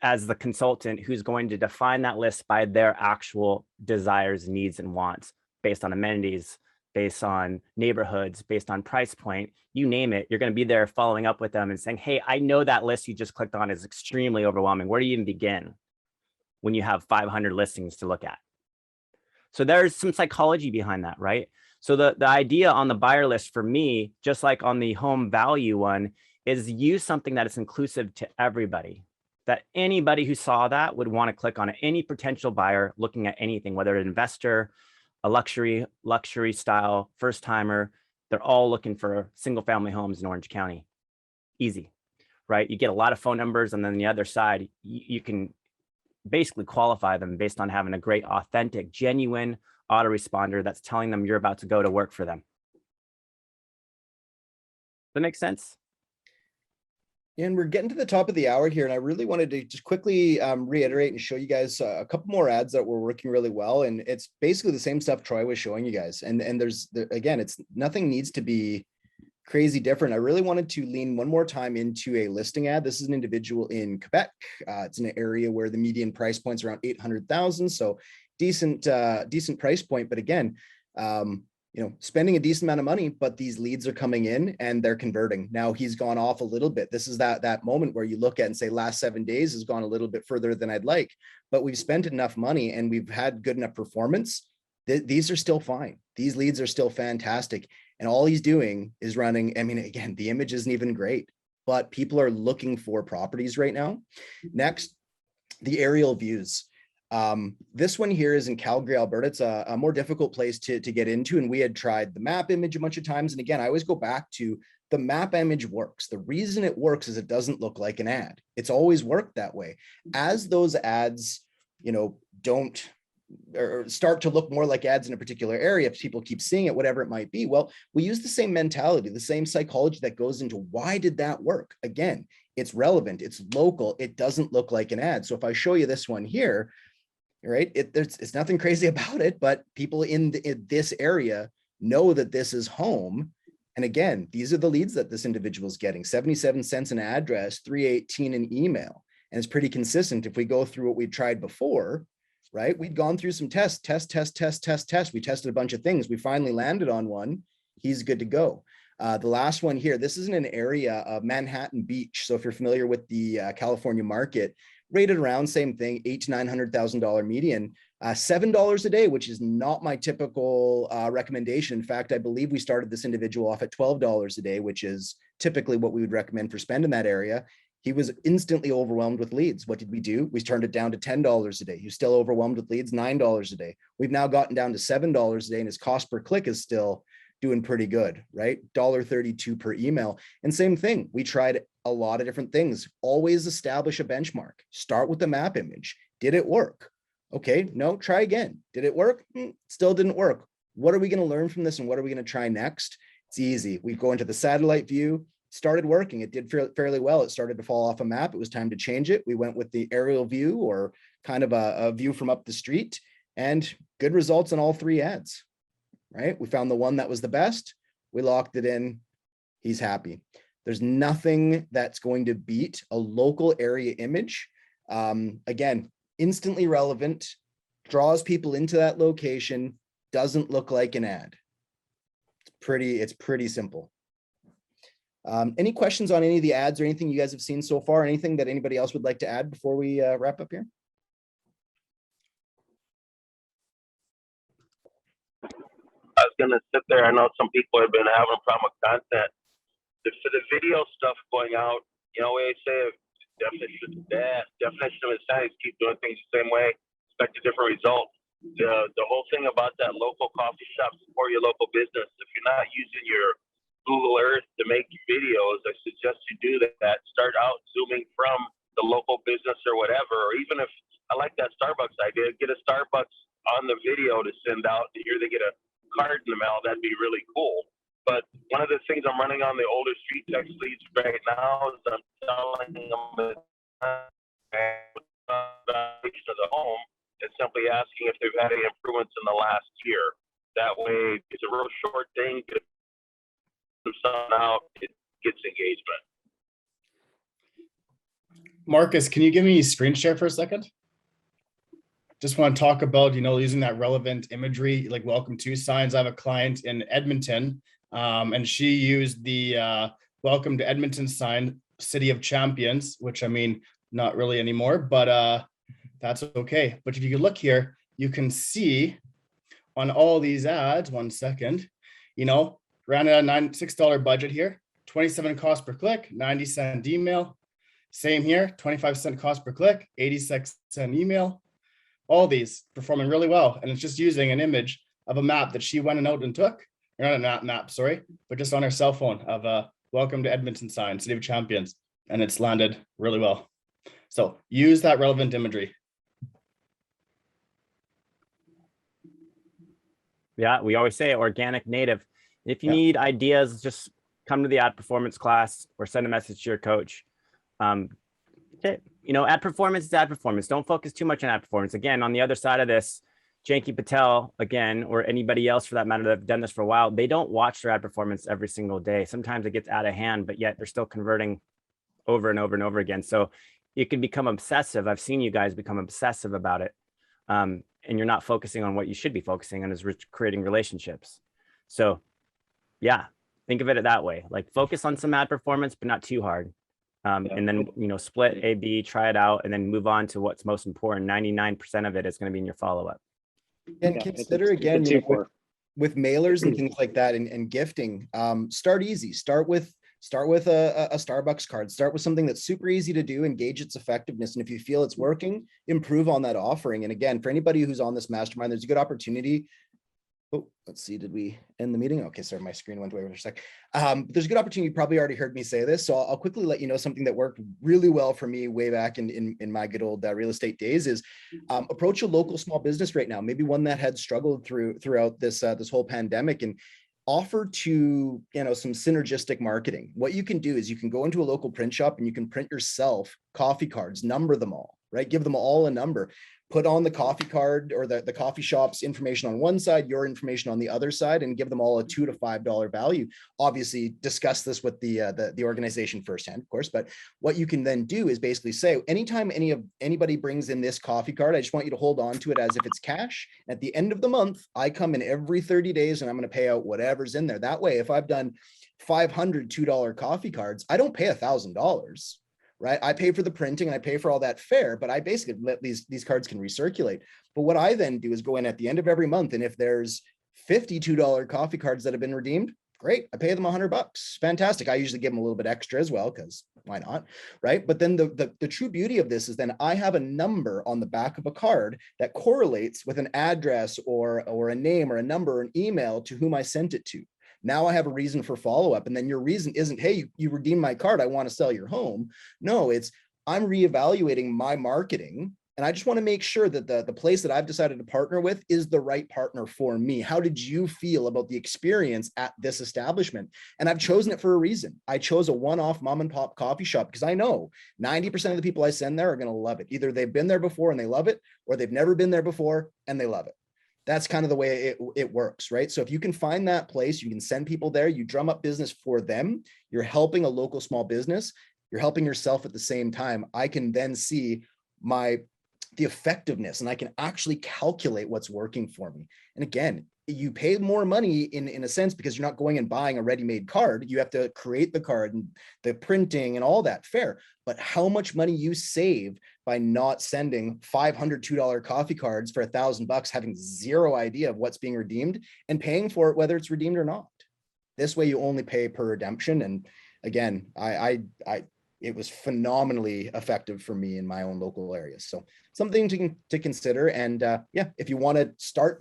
as the consultant who's going to define that list by their actual desires, needs, and wants based on amenities, based on neighborhoods, based on price point, you name it. You're going to be there following up with them and saying, hey, I know that list you just clicked on is extremely overwhelming. Where do you even begin when you have 500 listings to look at? So there's some psychology behind that, right? So the idea on the buyer list for me, just like on the home value one, is use something that is inclusive to everybody, that anybody who saw that would want to click on it. Any potential buyer looking at anything, whether an investor, a luxury style, first timer, they're all looking for single family homes in Orange County. Easy, right? You get a lot of phone numbers, and then the other side, you can basically qualify them based on having a great, authentic, genuine autoresponder that's telling them you're about to go to work for them. Does that make sense? And we're getting to the top of the hour here, and I really wanted to just quickly reiterate and show you guys a couple more ads that were working really well. And it's basically the same stuff Troy was showing you guys. And again, it's nothing needs to be crazy different. I really wanted to lean one more time into a listing ad. This is an individual in Quebec. It's in an area where the median price point's around 800,000. So decent price point. But again, spending a decent amount of money, but these leads are coming in and they're converting. Now he's gone off a little bit. This is that moment where you look at and say, last 7 days has gone a little bit further than I'd like, but we've spent enough money and we've had good enough performance. These are still fine. These leads are still fantastic. And all he's doing is running. I mean, again, the image isn't even great, but people are looking for properties right now. Next, the aerial views. This one here is in Calgary, Alberta. It's a more difficult place to get into. And we had tried the map image a bunch of times. And again, I always go back to the map image works. The reason it works is it doesn't look like an ad. It's always worked that way. As those ads, don't or start to look more like ads in a particular area, if people keep seeing it, whatever it might be, well, we use the same mentality, the same psychology that goes into why did that work? Again, it's relevant, it's local, it doesn't look like an ad. So if I show you this one here, right, it's nothing crazy about it, but people in this area know that this is home. And again, these are the leads that this individual is getting: 77 cents an address, $3.18 an email. And it's pretty consistent. If we go through what we tried before, right? We'd gone through some tests. We tested a bunch of things. We finally landed on one. He's good to go. The last one here, this is in an area of Manhattan Beach. So if you're familiar with the California market, rated around same thing, $800,000 to $900,000 median, $7 a day, which is not my typical recommendation. In fact, I believe we started this individual off at $12 a day, which is typically what we would recommend for spend in that area. He was instantly overwhelmed with leads. What did we do? We turned it down to $10 a day. He was still overwhelmed with leads, $9 a day. We've now gotten down to $7 a day, and his cost per click is still doing pretty good, right? $1.32 per email. And same thing, we tried a lot of different things. Always establish a benchmark. Start with the map image. Did it work? Okay, no, try again. Did it work? Still didn't work. What are we going to learn from this, and what are we going to try next? It's easy. We go into the satellite view, started working. It did fairly well. It started to fall off a map. It was time to change it. We went with the aerial view, or kind of a view from up the street, and good results on all 3 ads, right? We found the one that was the best. We locked it in. He's happy. There's nothing that's going to beat a local area image. Again, instantly relevant, draws people into that location, doesn't look like an ad. It's pretty simple. Any questions on any of the ads or anything you guys have seen so far? Anything that anybody else would like to add before we wrap up here? I was gonna sit there. I know some people have been having a problem with content. For the video stuff going out, you know, we say definition of insanity, keep doing things the same way, expect a different result. The whole thing about that local coffee shop, support your local business. If you're not using your Google Earth to make videos, I suggest you do that. Start out zooming from the local business or whatever, or even if, I like that Starbucks idea, get a Starbucks on the video to send out. Here they get a card in the mail, that'd be really cool. But one of the things I'm running on the older StreetText leads right now is I'm telling them to the home and simply asking if they've had any improvements in the last year. That way, it's a real short thing. Get something out, it gets engagement. Marcus, can you give me screen share for a second? Just want to talk about, using that relevant imagery, like welcome to signs. I have a client in Edmonton, and she used the welcome to Edmonton sign, City of Champions, which I mean, not really anymore, but that's okay. But if you could look here, you can see on all these ads, 1 second, ran a $6 budget here, 27 cost per click, 90-cent email. Same here, 25-cent cost per click, 86-cent email. All these performing really well. And it's just using an image of a map that she went out and took, or not a map, sorry, but just on her cell phone of a welcome to Edmonton sign, City of Champions. And it's landed really well. So use that relevant imagery. Yeah, we always say organic native. If you need ideas, just come to the ad performance class or send a message to your coach. Ad performance is ad performance. Don't focus too much on ad performance. Again, on the other side of this, Janky Patel, again, or anybody else for that matter that have done this for a while, they don't watch their ad performance every single day. Sometimes it gets out of hand, but yet they're still converting over and over and over again. So you can become obsessive. I've seen you guys become obsessive about it. And you're not focusing on what you should be focusing on, is creating relationships. So yeah, think of it that way. Like focus on some ad performance, but not too hard. And then, split A/B, try it out, and then move on to what's most important. 99% of it is going to be in your follow-up. And consider again, with mailers and things like that and gifting, start easy. Start with a Starbucks card. Start with something that's super easy to do and gauge its effectiveness. And if you feel it's working, improve on that offering. And again, for anybody who's on this mastermind, there's a good opportunity. Oh, let's see, did we end the meeting? Okay, sorry, my screen went away for a sec. There's a good opportunity. You probably already heard me say this, so I'll quickly let you know something that worked really well for me way back in my good old real estate days is approach a local small business right now, maybe one that had struggled throughout this whole pandemic, and offer to some synergistic marketing. What you can do is you can go into a local print shop and you can print yourself coffee cards, number them all, right? Give them all a number. Put on the coffee card or the coffee shop's information on one side, your information on the other side, and give them all a $2 to $5 value. Obviously, discuss this with the organization firsthand, of course. But what you can then do is basically say, anytime anybody brings in this coffee card, I just want you to hold on to it as if it's cash. At the end of the month, I come in every 30 days and I'm going to pay out whatever's in there. That way, if I've done 500 $2 coffee cards, I don't pay $1,000. Right? I pay for the printing and I pay for all that fare, but I basically let these cards can recirculate. But what I then do is go in at the end of every month, and if there's $52 coffee cards that have been redeemed, great. I pay them $100. Fantastic. I usually give them a little bit extra as well, because why not? Right. But then the true beauty of this is then I have a number on the back of a card that correlates with an address or a name or a number or an email to whom I sent it to. Now I have a reason for follow-up. And then your reason isn't, hey, you redeemed my card, I want to sell your home. No, it's I'm reevaluating my marketing. And I just want to make sure that the place that I've decided to partner with is the right partner for me. How did you feel about the experience at this establishment? And I've chosen it for a reason. I chose a one-off mom and pop coffee shop because I know 90% of the people I send there are going to love it. Either they've been there before and they love it, or they've never been there before and they love it. That's kind of the way it works, right? So if you can find that place, you can send people there, you drum up business for them, you're helping a local small business, you're helping yourself at the same time. I can then see the effectiveness, and I can actually calculate what's working for me. And again, you pay more money in a sense because you're not going and buying a ready-made card. You have to create the card and the printing and all that, fair. But how much money you save by not sending $502 coffee cards for $1,000, having zero idea of what's being redeemed and paying for it, whether it's redeemed or not. This way you only pay per redemption. And again, it was phenomenally effective for me in my own local areas. So something to consider. And yeah, if you want to start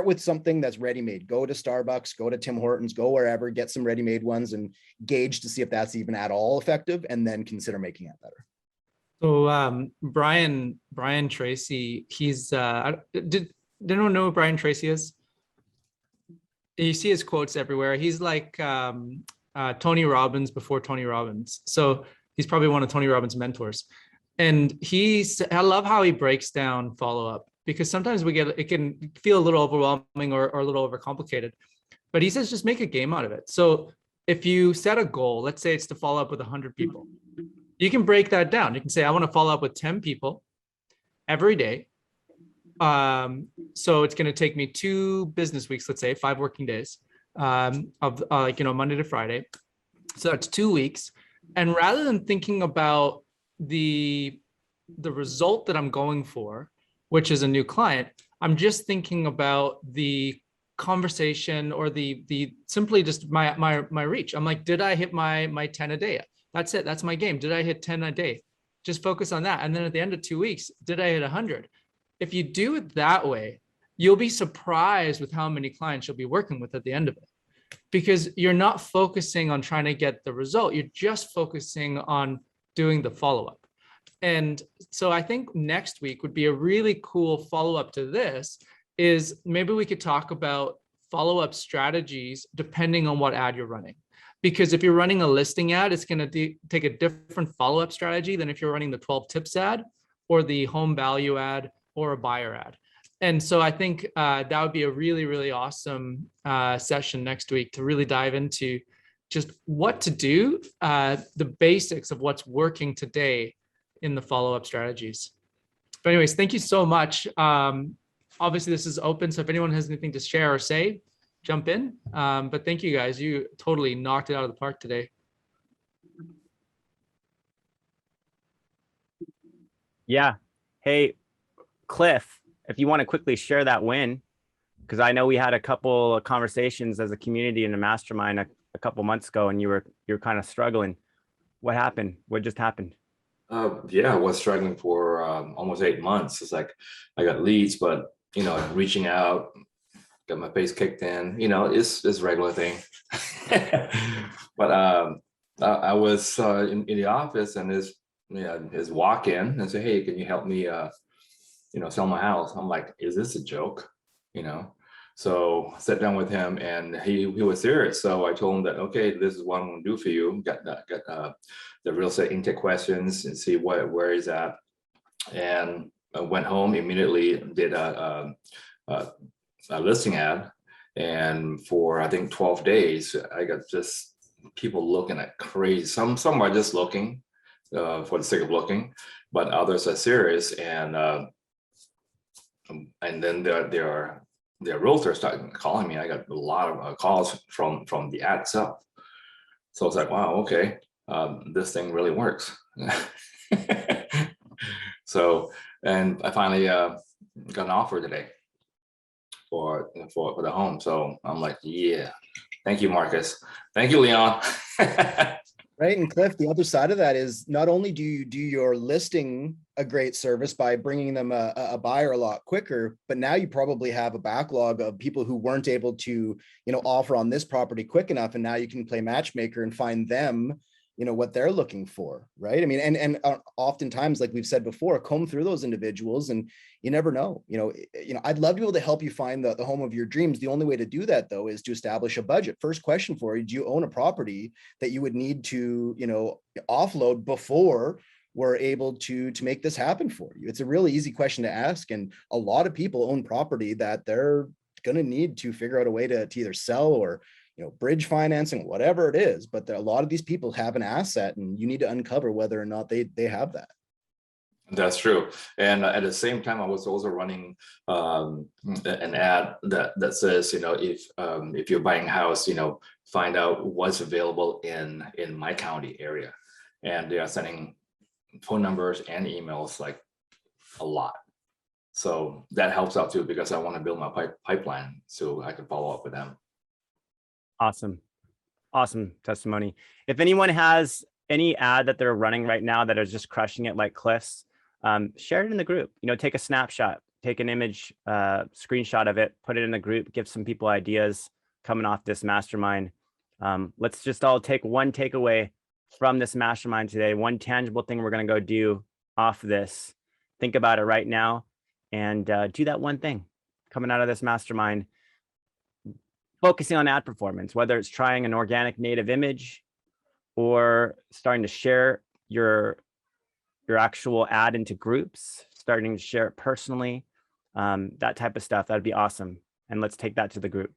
with something that's ready-made. Go to Starbucks, go to Tim Hortons, go wherever, get some ready-made ones and gauge to see if that's even at all effective, and then consider making it better. So Brian Tracy, he's did anyone know who Brian Tracy is? You see his quotes everywhere. He's like Tony Robbins before Tony Robbins. So he's probably one of Tony Robbins' mentors. And I love how he breaks down follow-up, because sometimes it can feel a little overwhelming or a little overcomplicated. But he says, just make a game out of it. So if you set a goal, let's say it's to follow up with 100 people, you can break that down. You can say, I want to follow up with 10 people every day. So it's going to take me 2 business weeks, let's say 5 working days of Monday to Friday. So that's 2 weeks. And rather than thinking about the result that I'm going for, which is a new client, I'm just thinking about the conversation or the simply just my reach. I'm like, did I hit my 10 a day? That's it. That's my game. Did I hit 10 a day? Just focus on that. And then at the end of 2 weeks, did I hit 100? If you do it that way, you'll be surprised with how many clients you'll be working with at the end of it, because you're not focusing on trying to get the result. You're just focusing on doing the follow-up. And so I think next week would be a really cool follow-up to this, is maybe we could talk about follow-up strategies depending on what ad you're running. Because if you're running a listing ad, it's going to take a different follow-up strategy than if you're running the 12 tips ad or the home value ad or a buyer ad. And so I think that would be a really, really awesome session next week to really dive into just what to do, the basics of what's working today in the follow-up strategies. But anyways, thank you so much. Obviously this is open, so if anyone has anything to share or say, jump in. But thank you guys, you totally knocked it out of the park today. Yeah. Hey, Cliff, if you want to quickly share that win, because I know we had a couple of conversations as a community in a mastermind a couple months ago, and you were kind of struggling. What happened? What just happened? Yeah, I was struggling for almost 8 months. It's like I got leads, but reaching out, got my face kicked in. It's a regular thing. But I was in the office, and his walk in and say, "Hey, can you help me? Sell my house." I'm like, "Is this a joke?" So I sat down with him, and he was serious. So I told him that, okay, this is what I'm going to do for you. Got the real estate intake questions and see where he's at. And I went home immediately, did a listing ad. And for, I think, 12 days, I got just people looking at crazy. Some are just looking for the sake of looking, but others are serious. And then their realtor started calling me. I got a lot of calls from the ad itself. So it's like, wow, okay, this thing really works. So, and I finally got an offer today for the home. So I'm like, yeah, thank you, Marcus. Thank you, Leon. Right. And Cliff, the other side of that is not only do you do your listing a great service by bringing them a buyer a lot quicker, but now you probably have a backlog of people who weren't able to, offer on this property quick enough. And now you can play matchmaker and find them, what they're looking for. Right. I mean, and oftentimes, like we've said before, comb through those individuals and you never know, I'd love to be able to help you find the home of your dreams. The only way to do that though, is to establish a budget. First question for you, do you own a property that you would need to, offload before we're able to make this happen for you? It's a really easy question to ask. And a lot of people own property that they're going to need to figure out a way to either sell or, bridge financing, whatever it is. But a lot of these people have an asset and you need to uncover whether or not they have that. That's true. And at the same time, I was also running an ad that says, if you're buying a house, find out what's available in my county area. And they are sending phone numbers and emails like a lot. So that helps out too, because I want to build my pipeline so I can follow up with them. Awesome testimony. If anyone has any ad that they're running right now that is just crushing it like Cliff's, share it in the group. Take a snapshot, take an image, screenshot of it, put it in the group, give some people ideas coming off this mastermind. Let's just all take one takeaway from this mastermind today, one tangible thing we're going to go do off this. Think about it right now and do that one thing coming out of this mastermind. Focusing on ad performance, whether it's trying an organic native image or starting to share your actual ad into groups, starting to share it personally, that type of stuff, that'd be awesome. And let's take that to the group.